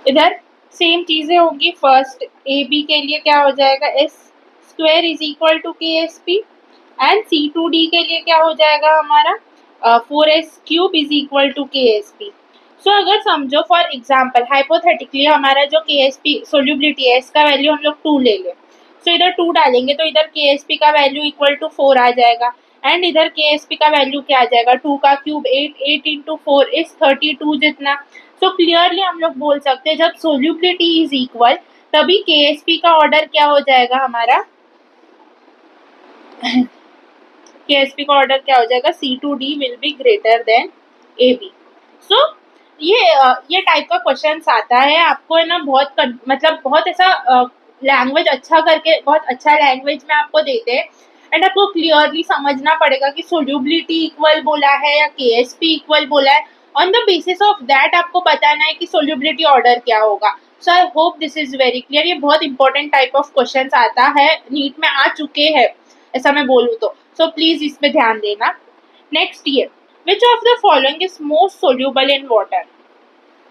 इधर सेम चीजें होंगी। फर्स्ट AB के लिए क्या हो जाएगा, S square is equal to KSP, and C2D के लिए क्या हो जाएगा हमारा 4S cube is equal to KSP। So अगर समझो फॉर एग्जाम्पल हाइपोथेटिकली हमारा जो KSP सोल्यूबिलिटी है इसका वैल्यू हम लोग 2 ले लें, सो इधर 2 डालेंगे तो इधर KSP का वैल्यू इक्वल टू 4 आ जाएगा, एंड इधर KSP का वैल्यू क्या आ जाएगा, 2 का क्यूब 8, 8 इंटू 4 इज 32 जितना। सो क्लियरली हम लोग बोल सकते हैं जब सोल्यूबिलिटी इज इक्वल तभी KSP का ऑर्डर क्या हो जाएगा हमारा KSP का ऑर्डर क्या हो जाएगा, C2D will be greater than AB। सो ये टाइप का क्वेश्चन आता है आपको, है ना, बहुत मतलब बहुत ऐसा लैंग्वेज अच्छा करके, बहुत अच्छा लैंग्वेज में आपको देते हैं, एंड आपको क्लियरली समझना पड़ेगा कि सोल्यूबिलिटी इक्वल बोला है या KSP इक्वल बोला है। On the basis of that आपको बताना है कि सोल्यूबिलिटी ऑर्डर क्या होगा। So I hope this is very clear. ये बहुत इंपॉर्टेंट टाइप ऑफ क्वेश्चन आता है, नीट में आ चुके हैं ऐसा मैं बोलूँ तो। सो प्लीज इस पे ध्यान देना। नेक्स्ट ये, which of the following is most soluble in water,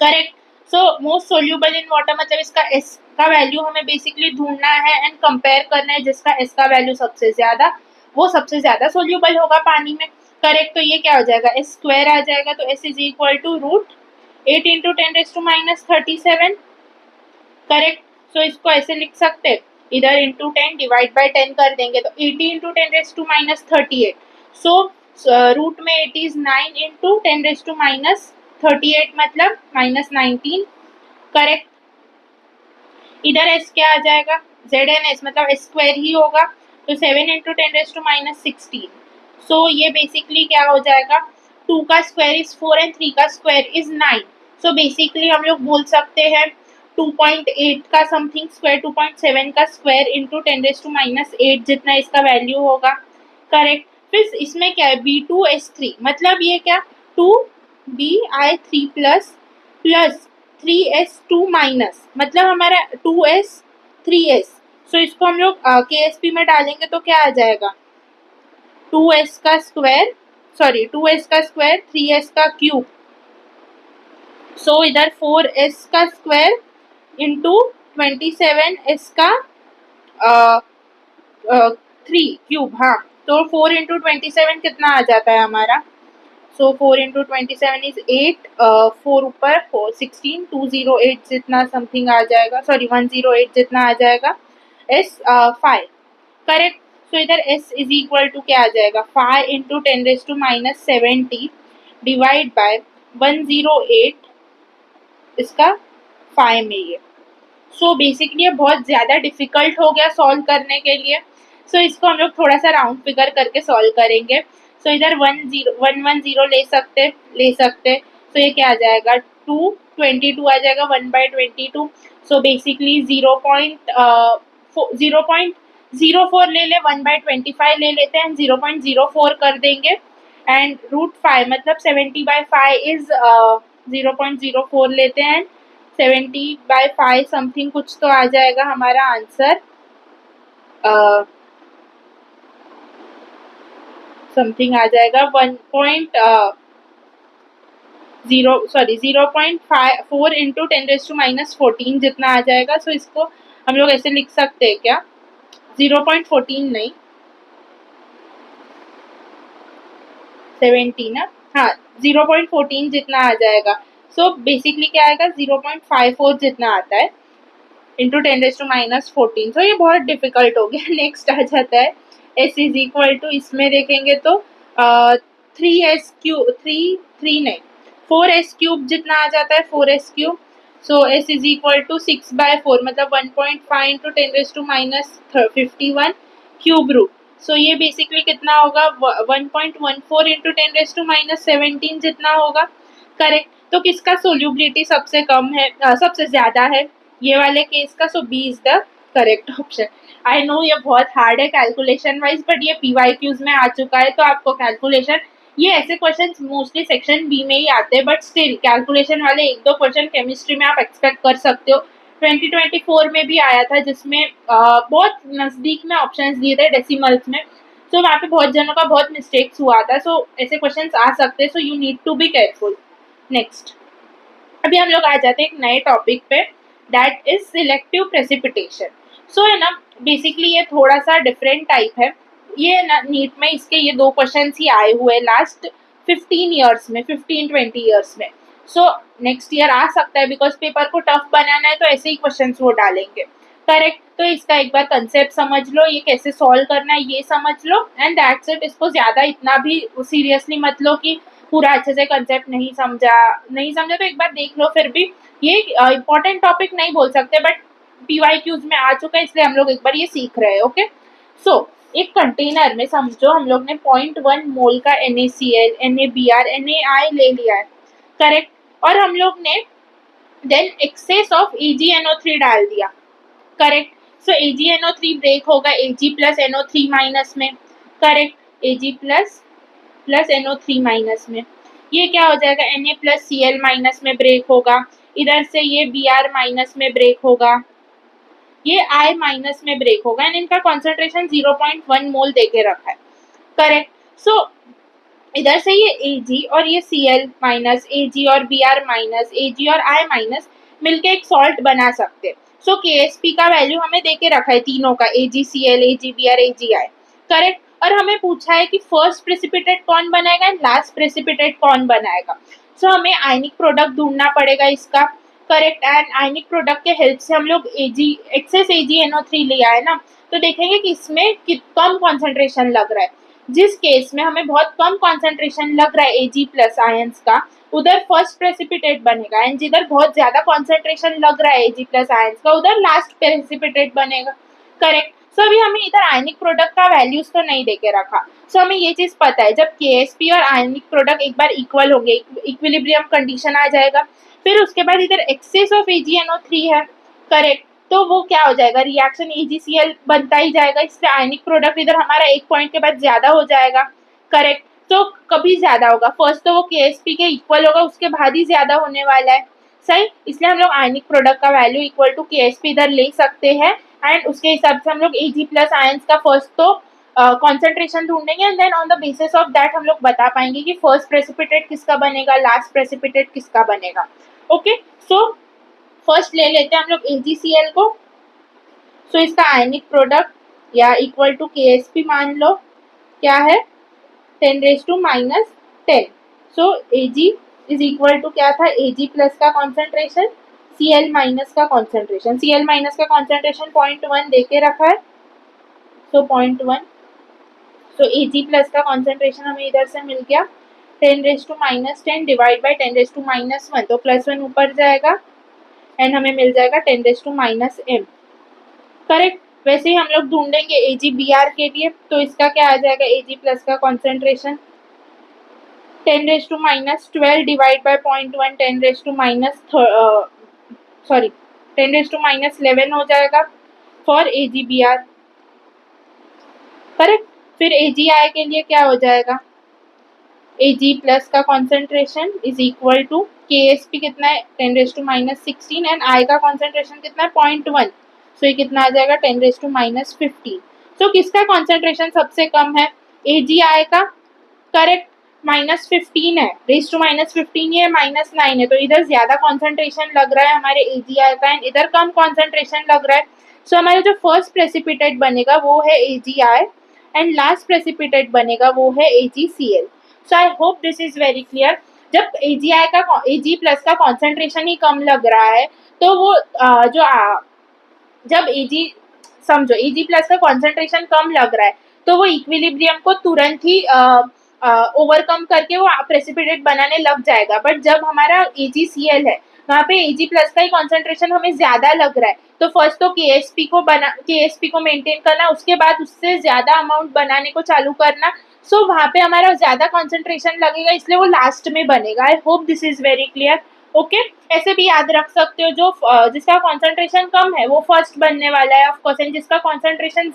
correct. So most soluble in water मतलब इसका S का वैल्यू हमें बेसिकली ढूंढना है एंड कंपेयर करना है, जिसका S का वैल्यू सबसे ज्यादा, वो सबसे ज्यादा सोल्यूबल होगा पानी में, करेक्ट। तो ये क्या हो जाएगा, S स्क्वायर आ जाएगा, तो S is equal to root 8 into 10⁻37, correct. So इसको ऐसे लिख सकते हैं, इधर इंटू 10 डिवाइड बाई 10 कर देंगे तो 80 इंटू 10⁻38। सो रूट में 8 इज 9 इंटू 10⁻38 मतलब -19, करेक्ट। इधर S क्या आ जाएगा, ZNS मतलब S स्क्वायर ही होगा, तो 7 इंटू 10⁻16। सो ये बेसिकली क्या हो जाएगा, 2 का स्क्वायर इज 4 एंड 3 का स्क्वायर इज 9। सो बेसिकली हम लोग बोल सकते हैं 2.8 का समथिंग स्क्वायर, 2.7 का स्क्वायर इंटू 10⁻8 जितना इसका वैल्यू होगा, करेक्ट। फिर इसमें क्या है, B2S3 मतलब ये क्या, 2BI3 प्लस 3S2 माइनस मतलब हमारा 2S 3S। सो इसको हम लोग KSP में डालेंगे तो क्या आ जाएगा, 2S का स्क्वायर 3S का क्यूब। सो इधर 4S का स्क्वायर इंटू 27S का 3 क्यूब, हाँ। तो 4 इंटू 27 कितना आ जाता है हमारा, सो 4 इंटू 27 इज 8, 4 ऊपर 16, 208 जितना समथिंग आ जाएगा, सॉरी 108 जितना आ जाएगा, S 5, करेक्ट। सो इधर S इज इक्वल टू क्या आ जाएगा, 5 इंटू 10⁻70 डिवाइड बाय 108 इसका 5 में ये। सो बेसिकली ये बहुत ज़्यादा डिफिकल्ट हो गया सॉल्व करने के लिए, सो इसको हम लोग थोड़ा सा राउंड फिगर करके सॉल्व करेंगे। सो इधर 110 ले सकते। सो ये क्या आ जाएगा, 222 आ जाएगा 1/22। सो बेसिकली 0.04 ले ले, 1/25 ले लेते हैं, 0.04 कर देंगे, एंड √5 मतलब 70/5 इज 0.04 लेते हैं, 70/5 समथिंग कुछ तो आ जाएगा हमारा आंसर, समथिंग आ जाएगा 0.4 इंटू 10⁻14 जितना आ जाएगा। सो इसको हम लोग ऐसे लिख सकते हैं क्या, 0.14 नहीं 70 ना, हाँ 0.14 जितना आ जाएगा। सो बेसिकली क्या आएगा, 0.54 जितना आता है इंटू 10⁻14। सो ये बहुत डिफिकल्ट हो गया। नेक्स्ट आ जाता है S इज इक्वल टू, इसमें देखेंगे तो 3S क्यूब 3 नहीं 4S क्यूब जितना आ जाता है, 4S cube. So S is equal to 6/4 मतलब 1.5 इंटू 10⁻51 क्यूब रूट। सो ये बेसिकली कितना होगा, 1.14 इंटू 10⁻17 जितना होगा, करेक्ट। तो किसका सोल्यूबिलिटी सबसे कम है, सबसे ज्यादा है, ये वाले केस का। So B is the correct option. I know ये बहुत हार्ड है कैलकुलेशन वाइज, बट ये PYQs में आ चुका है, तो आपको कैलकुलेशन, ये ऐसे क्वेश्चन मोस्टली सेक्शन बी में ही आते हैं, बट स्टिल कैलकुलेशन वाले 1-2 क्वेश्चन केमिस्ट्री में आप एक्सपेक्ट कर सकते हो। 2024 में भी आया था, जिसमें बहुत नजदीक में ऑप्शंस दिए थे डेसिमल्स में। सो वहाँ पे बहुत जनों का बहुत मिस्टेक्स हुआ था। सो ऐसे क्वेश्चंस आ सकते हैं, so you need to be careful. Next, अभी हम लोग आ जाते हैं एक नए टॉपिक पे, दैट इज सिलेक्टिव प्रेसिपिटेशन। सो है ना, बेसिकली ये थोड़ा सा डिफरेंट टाइप है। ये ना नीट में इसके ये 2 क्वेश्चन ही आए हुए लास्ट 15 ईयर्स में, 15-20 ईयर्स में। सो नेक्स्ट ईयर आ सकता है, बिकॉज पेपर को टफ बनाना है तो ऐसे ही क्वेश्चन वो डालेंगे। करेक्ट। तो इसका एक बार कंसेप्ट समझ लो, ये कैसे सॉल्व करना है ये समझ लो, एंड दैट्स इट। इसको ज्यादा इतना भी सीरियसली मत लो कि पूरा अच्छे से कंसेप्ट नहीं समझा तो एक बार देख लो। फिर भी ये इंपॉर्टेंट टॉपिक नहीं बोल सकते, बट पीवाईक्यूज में आ चुका है, इसलिए हम लोग एक बार ये सीख रहे हैं। ओके। सो एक कंटेनर में समझो हम लोग ने 0.1 मोल का NaCl, NaBr, NaI ले लिया है। करेक्ट। और हम लोग ने देन एक्सेस ऑफ AgNO3 डाल दिया। करेक्ट। सो AgNO3 ब्रेक होगा Ag प्लस NO3 माइनस में। Correct. Ag plus NO3 minus में, ये क्या हो जाएगा, Na प्लस Cl माइनस में ब्रेक होगा। इधर से ये Br माइनस में ब्रेक होगा, ये I माइनस में ब्रेक होगा, एंड इनका कॉन्सेंट्रेशन 0.1 मोल देके रखा है। करेक्ट। सो इधर से ये Ag और ये Cl माइनस, Ag और Br माइनस, Ag और I माइनस मिलके एक सॉल्ट बना सकते हैं। सो KSP का वैल्यू हमें देके रखा है तीनों का, AgCl, AgBr, AgI। करेक्ट। और हमें पूछा है कि फर्स्ट प्रेसिपिटेट कौन बनाएगा एंड लास्ट प्रेसिपिटेट कौन बनाएगा। सो हमें आयनिक प्रोडक्ट ढूंढना पड़ेगा इसका। करेक्ट। एंड आयनिक प्रोडक्ट के हेल्प से हम लोग एक्सेस AgNO3 लिया है ना, तो देखेंगे कि इसमें कम कॉन्सेंट्रेशन लग रहा है। जिस केस में हमें बहुत कम कॉन्सेंट्रेशन लग रहा है Ag प्लस आयंस का, उधर फर्स्ट प्रेसिपिटेट बनेगा, एंड जिधर बहुत ज्यादा कॉन्सेंट्रेशन लग रहा है Ag प्लस आयंस का, उधर लास्ट प्रेसिपिटेट बनेगा। करेक्ट। सो अभी हमें इधर आयनिक प्रोडक्ट का वैल्यूज तो नहीं देके रखा। सो हमें ये चीज पता है, जब KSP और आयनिक प्रोडक्ट एक बार इक्वल होंगे, इक्विलिब्रियम कंडीशन आ जाएगा, फिर उसके बाद इधर एक्सेस ऑफ AgNO3 है। करेक्ट। तो वो क्या हो जाएगा, रिएक्शन AgCl बनता ही जाएगा, इससे आयनिक प्रोडक्ट इधर हमारा एक पॉइंट के बाद ज्यादा हो जाएगा। करेक्ट। तो कभी ज्यादा होगा, फर्स्ट तो वो KSP के इक्वल होगा, उसके बाद ही ज्यादा होने वाला है। सही। इसलिए हम लोग आयनिक प्रोडक्ट का वैल्यू इक्वल टू KSP इधर ले सकते हैं, एंड उसके हिसाब से हम लोग Ag प्लस आयंस का फर्स्ट तो कॉन्सेंट्रेशन ढूंढेंगे, and then on the basis of that हम लोग बता पाएंगे कि फर्स्ट प्रेसिपिटेट किसका बनेगा, लास्ट प्रेसिपिटेट किसका बनेगा। ओके। सो फर्स्ट ले लेते हैं हम लोग AgCl को। सो इसका आयनिक प्रोडक्ट या इक्वल टू KSP मान लो क्या है, 10⁻⁻10। सो Ag इज इक्वल टू क्या था, Ag प्लस का कॉन्सेंट्रेशन, Cl माइनस का कॉन्सेंट्रेशन। Cl माइनस का कॉन्सेंट्रेशन 0.1 देके रखा है, सो 0.1। सो Ag प्लस का कॉन्सेंट्रेशन हमें इधर से मिल गया 10⁻10 डिवाइड बाई 10⁻1, तो +1 ऊपर जाएगा एंड हमें मिल जाएगा 10⁻m। करेक्ट। वैसे ही हम लोग ढूंढेंगे AgBr के लिए, तो इसका क्या आ जाएगा, Ag प्लस का कॉन्सेंट्रेशन 10⁻12 डिवाइड बाई 0.1, 10⁻11 हो जाएगा फॉर AgBr। करेक्ट। फिर AgI के लिए क्या हो जाएगा, Ag प्लस का concentration is equal to KSP कितना है 10⁻16, एंड I का कॉन्सेंट्रेशन कितना है 0.1, सो ये कितना आ जाएगा 10⁻15। सो किसका कॉन्सेंट्रेशन सबसे कम है, AgI का। करेक्ट। -15 है, (-15) ये -9 है, तो इधर ज्यादा कॉन्सेंट्रेशन लग रहा है हमारे AgI का, एंड इधर कम कॉन्सेंट्रेशन लग रहा है। सो हमारा जो फर्स्ट प्रेसिपिटेट बनेगा वो है AgI, एंड लास्ट प्रेसिपिटेट बनेगा वो है AgCl। So I hope this is very clear. जब Ag प्लस का कॉन्सेंट्रेशन ही कम लग रहा है, तो वो जब समझो Ag प्लस का कॉन्सेंट्रेशन कम लग रहा है, तो वो इक्विलिब्रियम को तुरंत ही ओवरकम करके वो प्रेसिपिटेट बनाने लग जाएगा। बट जब हमारा AgCl है, वहाँ पे Ag प्लस का ही कॉन्सेंट्रेशन हमें ज्यादा लग रहा है, तो फर्स्ट तो KSP को मेंटेन करना, उसके बाद उससे ज्यादा अमाउंट बनाने को चालू करना। सो वहाँ पे हमारा ज्यादा कॉन्सेंट्रेशन लगेगा, इसलिए वो लास्ट में बनेगा। आई hope this is very clear. Okay. ऐसे भी याद रख सकते हो, जो जिसका कॉन्सेंट्रेशन कम है वो फर्स्ट बनने वाला है ऑफकोर्स, एंड जिसमें कॉन्सेंट्रेशन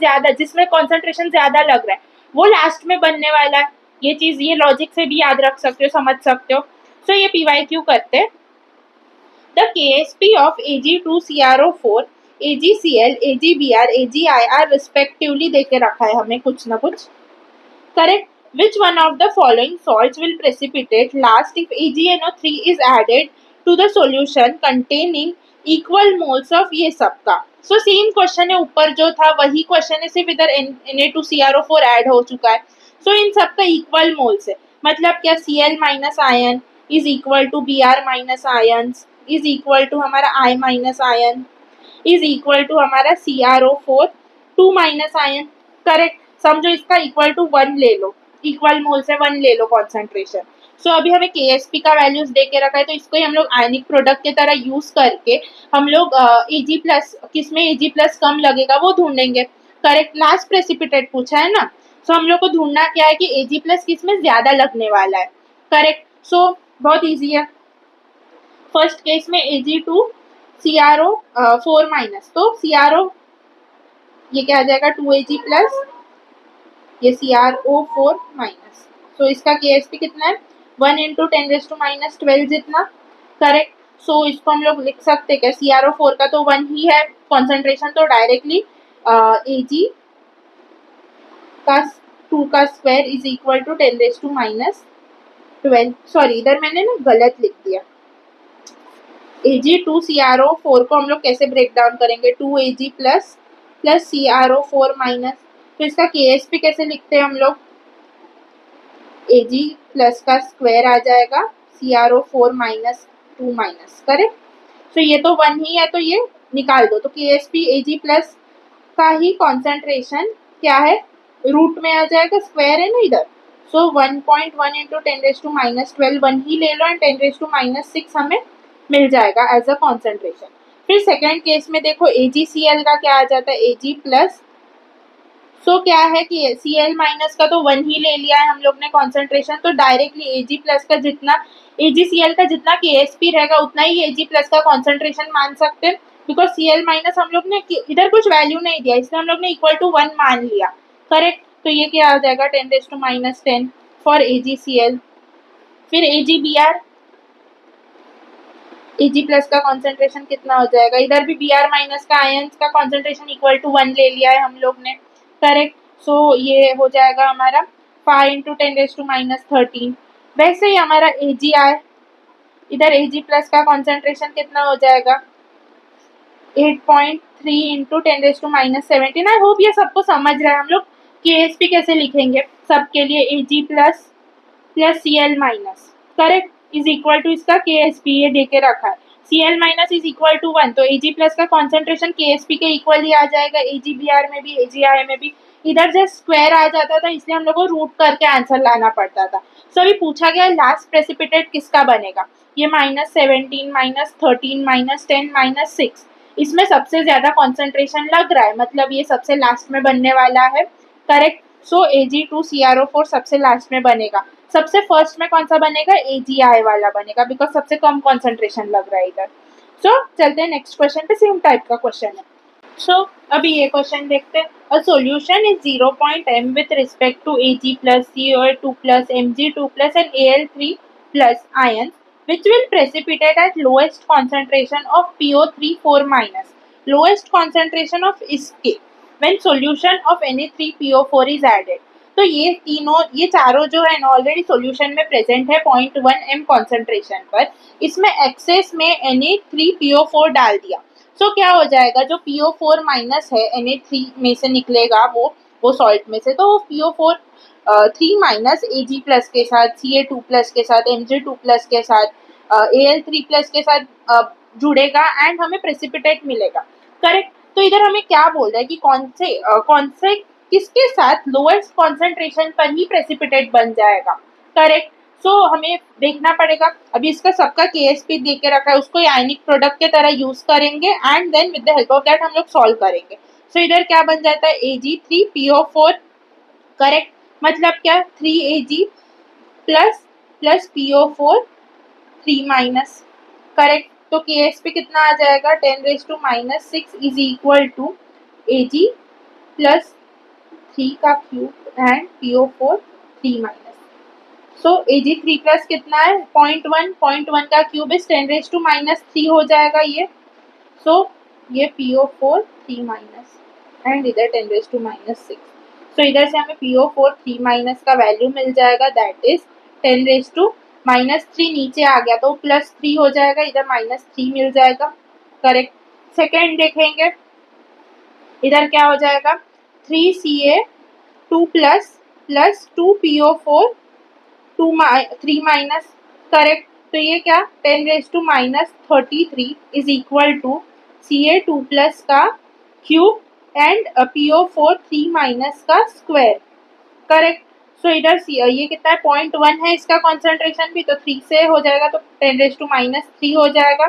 ज्यादा लग रहा है वो लास्ट में बनने वाला है। ये चीज, ये लॉजिक से भी याद रख सकते हो, समझ सकते हो। सो ये PYQ करते हैं। The KSP of Ag2CrO4, AgCl, AgBr, AgI are respectively दे के रखा है हमें कुछ ना कुछ. Correct. Which one of the following salts will precipitate last if AgNO3 is added to the solution containing equal moles of ये सबका. So सेम क्वेश्चन है, ऊपर जो था वही क्वेश्चन है, सिर्फ इधर Na2CrO4 ऐड हो चुका है. So इन सबका इक्वल मोल्स है, मतलब क्या Cl minus ion is equal to Br minus ion is equal to हमारा I minus ion is equal to हमारा CrO4 2 माइनस आयन. करेक्ट. समझो इसका इक्वल टू 1 ले लो, इक्वल मोल से 1 ले लो कॉन्सेंट्रेशन. सो अभी हमें KSP का वैल्यूज दे के रखा है, तो इसको ही हम लोग आयनिक प्रोडक्ट के तरह यूज करके हम लोग Ag प्लस किसमें Ag प्लस कम लगेगा वो ढूंढेंगे. करेक्ट. लास्ट प्रेसिपिटेट पूछा है ना, सो हम लोग को ढूंढना क्या है कि Ag प्लस किसमें ज्यादा लगने वाला है. करेक्ट. सो बहुत ईजी है. फर्स्ट केस में Ag2CrO4 माइनस, तो CrO ये क्या आ जाएगा 2Ag प्लस ये CrO4 माइनस. तो इसका KSP कितना है 1 इंटू 10⁻⁻12 जितना. करेक्ट. सो इसको हम लोग लिख सकते क्या, CrO4 का तो 1 ही है कॉन्सेंट्रेशन, तो डायरेक्टली Ag का 2 का square is equal to 10⁻12. Sorry इधर मैंने ना गलत लिख दिया. Ag2CrO4 को हम लोग कैसे ब्रेक डाउन करेंगे, 2Ag plus plus CrO4 minus. तो इसका KSP कैसे लिखते हैं हम लोग, Ag प्लस का स्क्वायर आ जाएगा CrO4 माइनस 2 माइनस. करेक्ट. तो ये तो 1 ही है, तो ये निकाल दो. तो KSP Ag प्लस का ही कॉन्सेंट्रेशन क्या है, रूट में आ जाएगा, स्क्वायर है ना इधर. सो 1.1 इंटू 10⁻12 1 ही ले लो एंड 10⁻6 हमें मिल जाएगा एज अ कॉन्सेंट्रेशन. फिर सेकेंड केस में देखो AgCl का क्या आ जाता है, Ag प्लस. सो क्या है कि Cl माइनस का तो 1 ही ले लिया है हम लोग ने कॉन्सेंट्रेशन, तो डायरेक्टली Ag प्लस का जितना AgCl का जितना KSP रहेगा उतना ही Ag प्लस का कॉन्सेंट्रेशन मान सकते हैं, बिकॉज Cl माइनस हम लोग ने इधर कुछ वैल्यू नहीं दिया, इसलिए हम लोग ने इक्वल टू 1 मान लिया. करेक्ट. तो ये क्या आ जाएगा 10⁻10 फॉर AgCl. फिर AgBr, Ag प्लस का कॉन्सेंट्रेशन कितना हो जाएगा, इधर भी Br माइनस का आयन का कॉन्सेंट्रेशन इक्वल टू 1 ले लिया है हम लोग ने. करेक्ट. सो ये हो जाएगा हमारा 5 इंटू 10⁻13. वैसे ही हमारा AgI, इधर Ag प्लस का कॉन्सेंट्रेशन कितना हो जाएगा 8.3 इंटू 10⁻17. आई होप ये सबको समझ रहा है. हम लोग KSP कैसे लिखेंगे सबके लिए, Ag plus plus Cl minus. Correct. Is equal to इसका KSP ये दे के रखा है, Cl minus is equal to 1, तो Ag प्लस का कॉन्सेंट्रेशन KSP के इक्वल ही आ जाएगा, AgBr में भी AgI में भी. इधर जस्ट स्क्वायर आ जाता था, इसलिए हम लोग को रूट करके आंसर लाना पड़ता था. सो अभी पूछा गया लास्ट प्रेसिपिटेट किसका बनेगा, ये -17 -13 -10 -6. इसमें सबसे ज्यादा कॉन्सेंट्रेशन लग रहा है, मतलब ये सबसे लास्ट में बनने वाला है. करेक्ट. सो Ag2CrO4 सबसे लास्ट में बनेगा. सबसे फर्स्ट में कौन सा बनेगा, AgI वाला बनेगा, बिकॉज सबसे कम कॉन्सेंट्रेशन लग रहा है इधर. सो चलते हैं नेक्स्ट क्वेश्चन पे, सेम टाइप का क्वेश्चन है. सो अभी ये क्वेश्चन देखते हैं. Uh solution is 0.m with respect to Ag plus Cl2 plus Mg2 plus and Al3 plus ion which will precipitate at lowest concentration of PO3 4 minus. Lowest concentration of इसके when solution of Na3PO4 is added. तो ये तीनों ये चारों जो है ना already solution में प्रेजेंट है 0.1 m कॉन्सेंट्रेशन पर. इसमें एक्सेस में Na3PO4 डाल दिया. सो क्या हो जाएगा, जो PO4 माइनस है Na3 में से निकलेगा वो सॉल्ट में से, तो वो PO4 3 माइनस Ag प्लस के साथ Ca2 प्लस के साथ Mg2 प्लस के साथ Al3 प्लस के साथ जुड़ेगा एंड हमें प्रेसिपिटेट मिलेगा. करेक्ट. तो इधर हमें क्या बोल रहा है कि कौन से किसके साथ लोएस्ट कॉन्सेंट्रेशन पर ही प्रेसिपिटेट बन जाएगा. करेक्ट. सो हमें देखना पड़ेगा. अभी इसका सबका KSP दे के रखा है, उसको आयनिक प्रोडक्ट के तरह यूज करेंगे and then with the help of that हम लोग सॉल्व करेंगे. सो इधर क्या बन जाता है Ag3PO4. करेक्ट. मतलब क्या 3Ag plus plus PO4 3 minus. Correct. तो KSP कितना आ जाएगा 10⁻6 is equal to Ag plus 3 का cube and PO4 3 minus. So Ag3+ कितना है 0.1, 0.1 का क्यूब इज 10⁻³ हो जाएगा ये। सो ये PO4 3- एंड इधर 10⁻⁻6। सो इधर से हमें PO4 3- का वैल्यू मिल जाएगा, दैट इज 10⁻³ नीचे आ गया तो +3 हो जाएगा, इधर -3 मिल जाएगा। करेक्ट। सेकेंड देखेंगे, इधर क्या हो जाएगा 3Ca2+ 2PO4 3- करेक्ट। तो ये क्या 10⁻³ इज इक्वल टू Ca2+ का क्यूब एंड PO4 3- का स्क्वायर। करेक्ट। सो इधर ये कितना है 0.1 है इसका कॉन्सेंट्रेशन भी, तो 3 से हो जाएगा तो 10⁻³ हो जाएगा।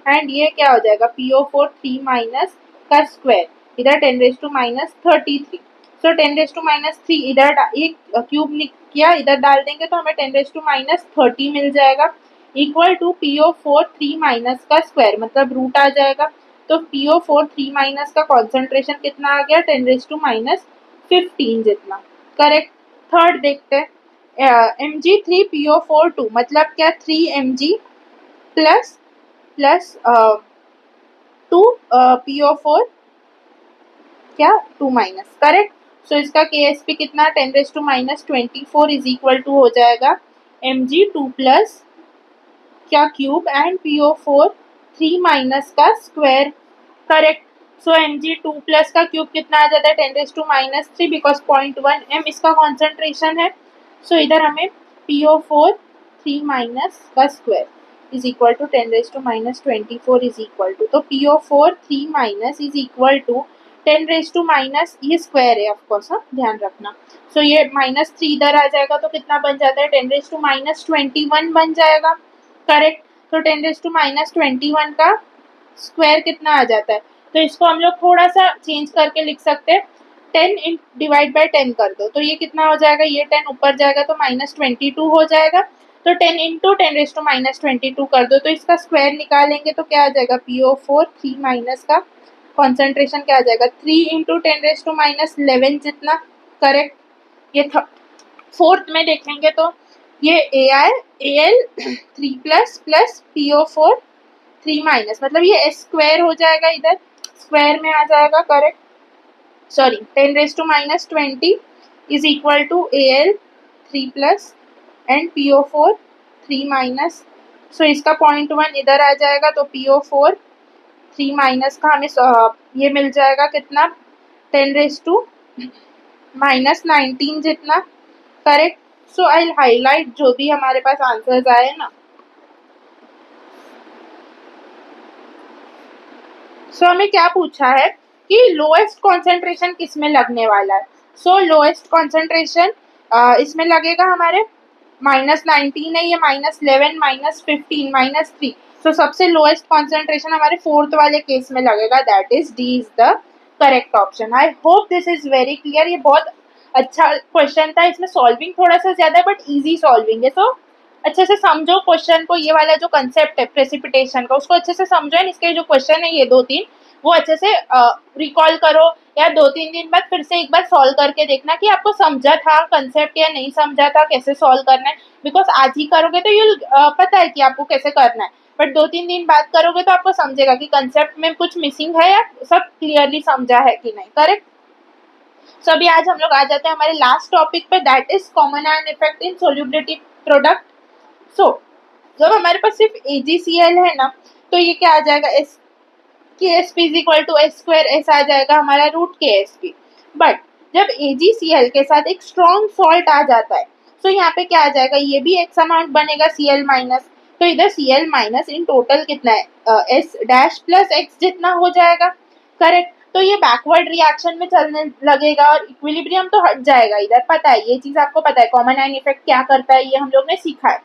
एंड ये क्या हो जाएगा PO4 3- का स्क्वायर, इधर 10⁻33। सो 10⁻³ इधर एक क्यूब किया, इधर डाल देंगे तो हमें 10⁻30 मिल जाएगा, इक्वल टू PO4 3- का स्क्वायर, मतलब रूट आ जाएगा। तो PO4 3- का कॉन्सेंट्रेशन कितना आ गया 10⁻15 जितना। करेक्ट। थर्ड देखते हैं Mg3PO4 2, मतलब क्या 3 Mg प्लस 2 PO4 क्या 2-। करेक्ट। सो इसका KSP कितना 10⁻24 इज इक्वल टू हो जाएगा Mg2+ क्या क्यूब एंड PO4 3- का स्क्वायर। करेक्ट। सो Mg2+ का क्यूब कितना आ जाता है 10⁻³ बिकॉज 0.1 m इसका कॉन्सेंट्रेशन है। सो इधर हमें PO4 3- का square is equal to 10⁻24 is equal to, तो PO4 3- इज इक्वल टू 10⁻, ये स्क्वायर है ऑफकोर्स, हाँ ध्यान रखना। सो ये -3 इधर आ जाएगा तो कितना बन जाता है 10⁻21 बन जाएगा। करेक्ट। तो 10⁻21 का स्क्वायर कितना आ जाता है, तो इसको हम लोग थोड़ा सा चेंज करके लिख सकते हैं, 10 डिवाइड बाय 10 कर दो तो ये कितना हो जाएगा, ये 10 ऊपर जाएगा तो -22 हो जाएगा। तो 10 इंटू 10⁻22 कर दो तो इसका स्क्वायर निकालेंगे तो क्या आ जाएगा PO4 3- का कॉन्सेंट्रेशन क्या आ जाएगा 3 इंटू 10⁻11 जितना। करेक्ट। ये फोर्थ में देखेंगे तो ये Al3+ PO4 3- मतलब ये S स्क्वायर हो जाएगा, इधर स्क्वायर में आ जाएगा। Correct. Sorry 10⁻20 is equal to Al3+ and PO4 3- so इसका 0.1 इधर आ जाएगा तो PO4 3- का हमें ये मिल जाएगा कितना 10⁻19 जितना। करेक्ट। सो आई हाईलाइट जो भी हमारे पास आंसर्स आए ना। सो हमें क्या पूछा है कि लोएस्ट कॉन्सेंट्रेशन किस में लगने वाला है। सो लोएस्ट कॉन्सेंट्रेशन इसमें लगेगा हमारे -19 है, ये -11 -15 -3। सो सबसे लोएस्ट कॉन्सेंट्रेशन हमारे फोर्थ वाले केस में लगेगा, that is D is the correct option. I hope this is very clear. ये बहुत अच्छा क्वेश्चन था, इसमें सॉल्विंग थोड़ा सा ज्यादा है बट इजी सॉल्विंग है। सो अच्छे से समझो क्वेश्चन को, ये वाला जो कंसेप्ट है प्रेसिपिटेशन का उसको अच्छे से समझो, एंड इसके जो क्वेश्चन है ये 2-3 वो अच्छे से रिकॉल करो, या 2-3 दिन बाद फिर से एक बार सॉल्व करके देखना कि आपको समझा था कंसेप्ट या नहीं समझा था, कैसे सॉल्व करना है। बिकॉज आज ही करोगे तो ये पता है कि आपको कैसे करना है, बट 2-3 दिन बाद करोगे तो आपको समझेगा कि कंसेप्ट में कुछ मिसिंग है या सब क्लियरली समझा है कि नहीं। करेक्ट। सो अभी आज हम लोग आ जाते हैं हमारे लास्ट टॉपिक पे, that is common ion effect in solubility product. So जब हमारे पास सिर्फ AgCl है ना, तो ये क्या आ जाएगा KSP is equal to S square, S आ जाएगा हमारा रूट KSP। बट जब AgCl के साथ एक स्ट्रॉन्ग सॉल्ट आ जाता है तो यहाँ पे क्या आ जाएगा, ये भी एक्स अमाउंट बनेगा Cl-, तो इधर Cl- इन टोटल कितना है S'+X जितना हो जाएगा। करेक्ट। तो ये बैकवर्ड रिएक्शन में चलने लगेगा और इक्विलिब्रियम तो हट जाएगा इधर, पता है ये चीज आपको पता है कॉमन आयन इफेक्ट क्या करता है, ये हम लोग ने सीखा है।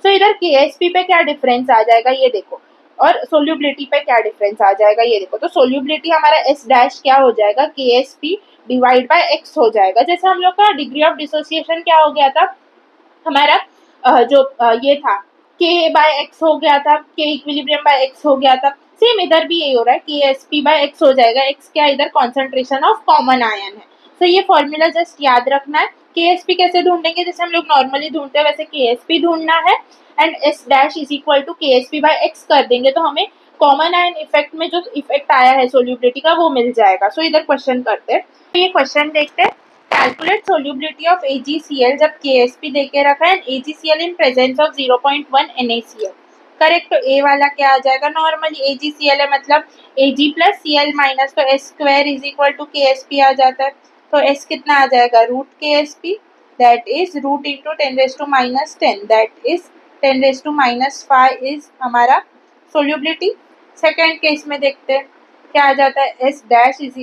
तो इधर KSP पे क्या डिफरेंस आ जाएगा ये देखो, और सोल्यूबिलिटी पे क्या डिफरेंस आ जाएगा ये देखो। तो सोल्यूबिलिटी हमारा S' क्या हो जाएगा KSP डिवाइड बाय X हो जाएगा। जैसे हम लोग का डिग्री ऑफ डिसोसिएशन क्या हो गया था हमारा ये था K/X हो गया था, K इक्विलिब्रियम बाय X हो गया था। सेम इधर भी यही हो रहा है KSP बाय X हो जाएगा। X क्या इधर कॉन्सेंट्रेशन ऑफ कॉमन आयन है। सो ये फॉर्मूला जस्ट याद रखना है। KSP कैसे ढूंढेंगे, जैसे हम लोग नॉर्मली ढूंढते हैं वैसे KSP ढूंढना है and S dash is equal to KSP by X कर देंगे तो हमें कॉमन आयन इफेक्ट में जो इफेक्ट आया है सोल्यूबिलिटी का वो मिल जाएगा। सो इधर क्वेश्चन करते हैं, तो ये क्वेश्चन देखते हैं। कैलकुलेट सोल्यूबिलिटी ऑफ AgCl जब KSP देके रखा है AgCl in presence of 0.1 NaCl। Correct, तो ए वाला क्या आ जाएगा, नॉर्मली AgCl है मतलब Ag प्लस Cl माइनस, तो S square is equal to KSP आ जाता है। तो S कितना आ जाएगा, root KSP, that is root into 10⁻⁻10, that is 10⁻⁻5 is हमारा सोल्यूबिलिटी। सेकेंड केस में देखते हैं क्या आ जाता है, S dash is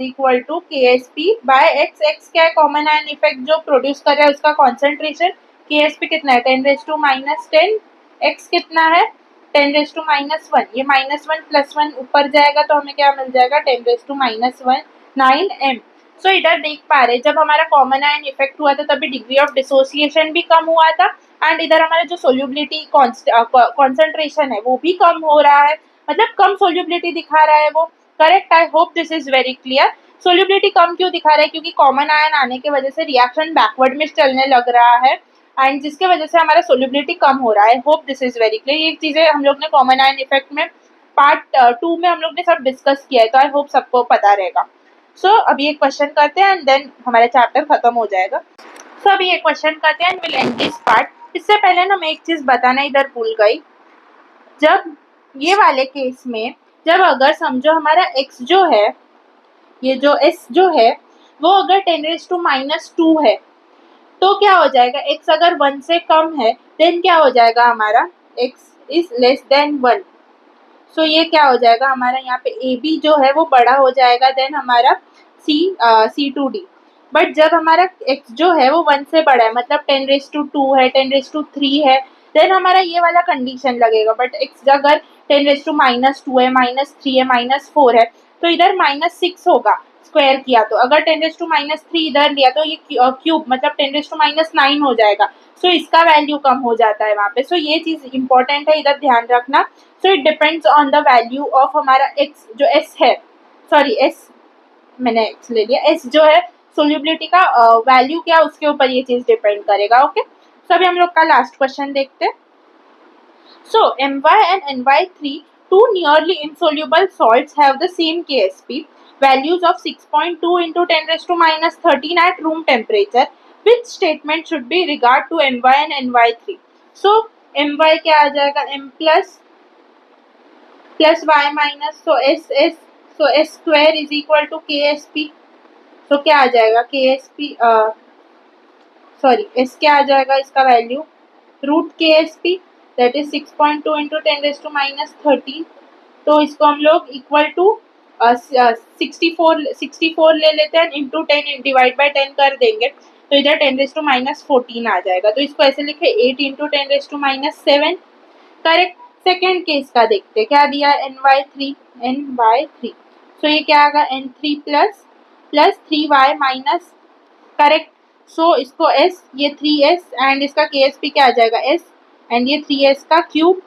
equal to KSP by X। X क्या है, कॉमन आयन इफेक्ट जो प्रोड्यूस कर रहा है उसका कॉन्सेंट्रेशन। KSP कितना है, 10⁻⁻10, X कितना है 10⁻⁻1, ये -1 + 1 ऊपर जाएगा तो हमें क्या मिल जाएगा 10⁻⁻1 9m। सो इधर देख पा रहे जब हमारा कॉमन आयन इफेक्ट हुआ था तभी डिग्री ऑफ डिसोसिएशन भी कम हुआ था एंड इधर हमारा जो सोल्यूबिलिटी कॉन्सेंट्रेशन है वो भी कम हो रहा है, मतलब कम सोल्यूबिलिटी दिखा रहा है वो। Correct, I hope this is very clear. Solubility कम क्यों दिखा रहा है, क्योंकि कॉमन आयन आने की वजह से रिएक्शन बैकवर्ड में चलने लग रहा है एंड जिसके वजह से हमारा सोल्यूबिलिटी कम हो रहा है। Hope this is very clear. ये चीजें हम लोग ने कॉमन आयन इफेक्ट में पार्ट 2 में हम लोग ने सब डिस्कस किया है, तो आई होप सबको पता रहेगा। सो अभी एक क्वेश्चन करते हैं एंड देन हमारा चैप्टर खत्म हो जाएगा। सो अभी एक क्वेश्चन करते हैं and will and this part. इससे पहले ना मैं एक चीज बताना इधर भूल गई, जब ये वाले केस में जब अगर समझो हमारा x जो है, ये जो s जो है वो अगर 10⁻⁻2 है तो क्या हो जाएगा, x अगर 1 से कम है देन क्या हो जाएगा हमारा x इज लेस देन 1। सो ये क्या हो जाएगा हमारा यहाँ पे AB जो है वो बड़ा हो जाएगा देन हमारा C2D। बट जब हमारा x जो है वो 1 से बड़ा है मतलब 10⁻2 है 10⁻3 है देन हमारा ये वाला कंडीशन लगेगा। बट x अगर 10⁻2 है -3 है -4 है तो इधर -6 होगा स्क्वायर किया, तो अगर 10⁻3 इधर लिया तो ये क्यूब मतलब 10⁻9 हो जाएगा। सो इसका वैल्यू कम हो जाता है वहाँ पे। सो ये चीज इंपॉर्टेंट है, इधर ध्यान रखना। So it depends on the value of हमारा x जो s है, सॉरी s मैंने x ले लिया, s जो है सोल्यूबिलिटी का वैल्यू क्या उसके ऊपर ये चीज डिपेंड करेगा। ओके, सो अभी हम लोग का लास्ट क्वेश्चन देखते हैं। So My and My3, two nearly insoluble salts, have the same KSP values of 6.2 into 10⁻13 at room temperature. Which statement should be regard to My and My3? So My क्या आ जाएगा, M plus Y minus, so S square is equal to KSP. So क्या आ जाएगा KSP, sorry S क्या आ जाएगा इसका value root KSP, that is 6.2 into 10⁻13। तो इसको हम लोग इक्वल टू 64 ले लेते हैं इंटू 10 डिवाइड बाय 10 कर देंगे तो इधर 10⁻14 आ जाएगा। तो इसको ऐसे लिखे 8 इंटू 10⁻7। करेक्ट। सेकेंड केस का देखते हैं क्या दिया है, NY3। सो ये क्या आएगा N3 plus 3Y minus, correct. So इसको S, ये 3S एंड इसका KSP क्या आ जाएगा S एंड ये 3S का क्यूब,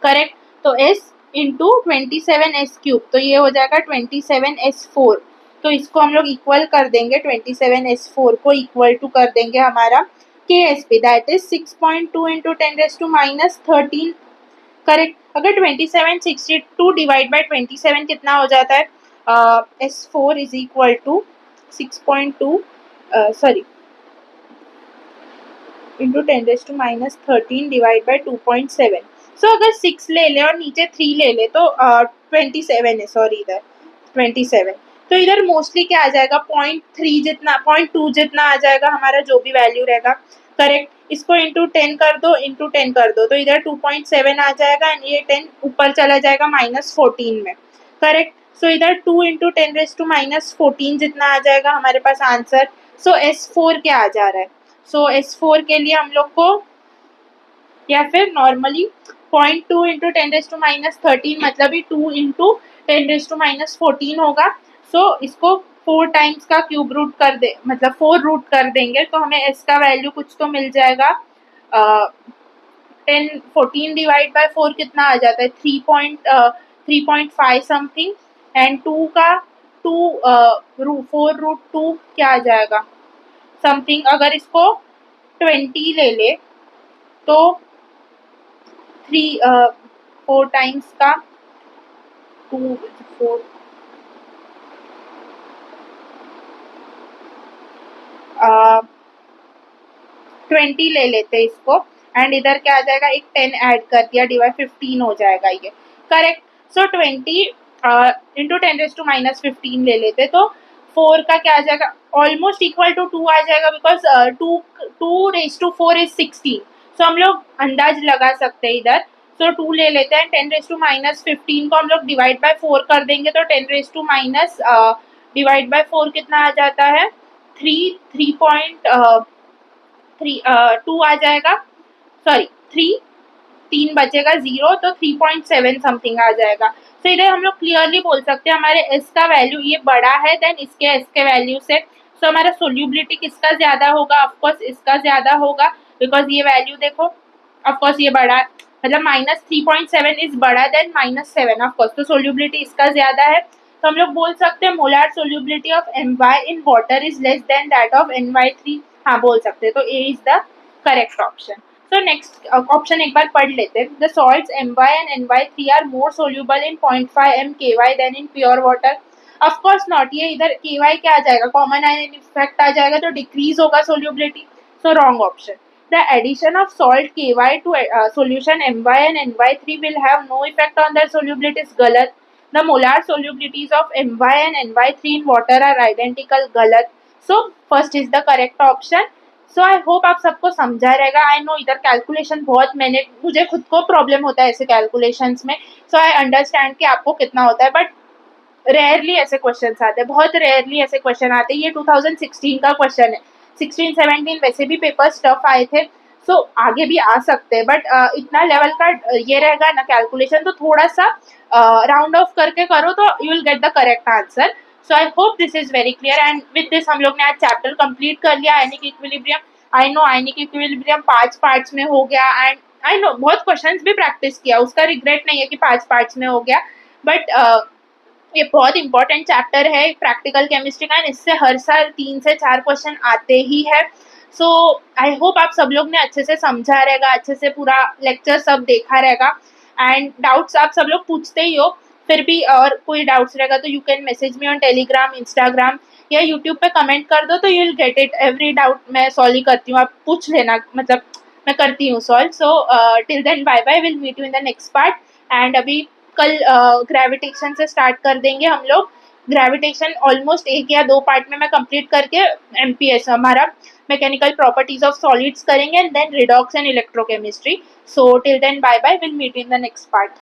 करेक्ट। तो S इंटू 27S क्यूब, तो ये हो जाएगा 27S4। तो इसको हम लोग इक्वल कर देंगे, 27S4 को इक्वल टू कर देंगे हमारा KSP, that is 6.2 into 10⁻13, correct. अगर 2762 डिवाइड बाय 27 कितना हो जाता है, S4 is equal to 6.2 sorry into 10⁻13 divide by 2.7। So अगर 6 ले ले और नीचे 3 ले ले तो 27 है, सॉरी इधर 27। तो इधर मोस्टली क्या आ जाएगा 0.3 जितना 0.2 जितना आ जाएगा हमारा जो भी वैल्यू रहेगा, करेक्ट। इसको इंटू 10 कर दो, इंटू 10 कर दो तो इधर 2.7 आ जाएगा एंड ये 10 ऊपर चला जाएगा -14 में, करेक्ट। सो इधर 2 इंटू 10⁻14 जितना आ जाएगा हमारे पास आंसर। सो S4 क्या आ जा रहा है, सो S4 के लिए हम लोग को या फिर नॉर्मली 0.2 इंटू 10⁻13 मतलब ही 2 इंटू 10⁻14 होगा। सो इसको 4 टाइम्स का क्यूब रूट कर दे मतलब 4 रूट कर देंगे तो हमें S का वैल्यू कुछ तो मिल जाएगा। 14 डिवाइड बाय 4 कितना आ जाता है 3.5 समथिंग, एंड 2 का 4√2 क्या आ जाएगा समथिंग, अगर इसको 20 ले ले तो 4 टाइम्स का 2 4 20 ले लेते इसको एंड इधर क्या आ जाएगा, एक 10 ऐड कर दिया, डिवाइड 15 हो जाएगा ये, करेक्ट। सो 20 इंटू 10⁻⁻15 ले लेते तो 4 का क्या आ जाएगा, ऑलमोस्ट इक्वल टू 2 आ जाएगा, बिकॉज 2 इज 16। सो हम लोग अंदाज लगा सकते हैं इधर। सो 2 ले लेते हैं, 10⁻15 को हम लोग डिवाइड बाय 4 कर देंगे तो 10⁻⁻ डिवाइड बाय 4 कितना आ जाता है, 3.2 आ जाएगा, सॉरी 3 बचेगा 0 तो 3.7 समथिंग आ जाएगा। तो इधर हम लोग क्लियरली बोल सकते हैं हमारे एस का वैल्यू ये बड़ा है देन इसके एस के वैल्यू से। तो हमारा सोल्यूबिलिटी किसका ज्यादा होगा, ऑफकोर्स इसका ज्यादा होगा, बिकॉज ये वैल्यू देखो ऑफकोर्स ये बड़ा, मतलब -3.7 इज बड़ा देन -7 ऑफकोर्स, तो सोल्यूबिलिटी इसका ज्यादा है। तो हम लोग बोल सकते हैं molar solubility of My in water is less than that of NY3, हाँ बोल सकते हैं, तो A is the correct option. So next option एक बार पढ़ लेते हैं। The salts My and NY3 are more soluble in 0.5 mky than in pure water. Of course not, ये इधर KY क्या आ जाएगा, कॉमन आयन इफेक्ट आ जाएगा, तो डिक्रीज होगा solubility, so wrong option. The addition of salt KY to solution My and NY3 will have no effect on their solubility is galat. The molar solubilities of My and NY3 in water are identical, galat. So first is the correct option. So I hope आप सबको समझा रहेगा। I know इधर calculation बहुत, मुझे खुद को problem होता है ऐसे कैलकुलेशंस में, so I understand कि आपको कितना होता है, बट रेयरली ऐसे क्वेश्चन आते हैं, बहुत रेयरली ऐसे क्वेश्चन आते हैं। ये 2016 का क्वेश्चन है, 16-17 वैसे भी पेपर टफ आए थे, सो आगे भी आ सकते हैं, बट इतना लेवल का ये रहेगा ना कैलकुलेशन, तो थोड़ा सा राउंड ऑफ करके करो तो you will get the correct answer. So I hope this is very clear and with this हम लोग ने आज चैप्टर कंप्लीट कर लिया ionic equilibrium. I know ionic equilibrium 5 parts में हो गया एंड आई नो बहुत क्वेश्चंस भी प्रैक्टिस किया, उसका रिग्रेट नहीं है कि 5 पार्ट्स में हो गया, बट ये बहुत इंपॉर्टेंट चैप्टर है प्रैक्टिकल केमिस्ट्री का, इससे हर साल 3 से 4 क्वेश्चन आते ही है। सो आई होप आप सब लोग ने अच्छे से समझा रहेगा, अच्छे से पूरा लेक्चर सब देखा रहेगा एंड डाउट्स आप सब लोग पूछते ही हो, फिर भी और कोई डाउट्स रहेगा तो you can message me on Telegram, Instagram या यूट्यूब पे कमेंट कर दो, तो you will get it. Every doubt मैं सॉल्व ही करती हूँ, आप पूछ लेना, मतलब मैं करती हूँ solve. So till then bye bye, will meet you in the next part. And अभी कल ग्रेविटेशन से स्टार्ट कर देंगे हम लोग। ग्रेविटेशन ऑलमोस्ट 1 या 2 पार्ट में मैं कंप्लीट करके MPS हमारा मैकेनिकल प्रॉपर्टीज ऑफ सॉलिड्स करेंगे and then redox and electrochemistry. So till then bye bye, will meet in the next part.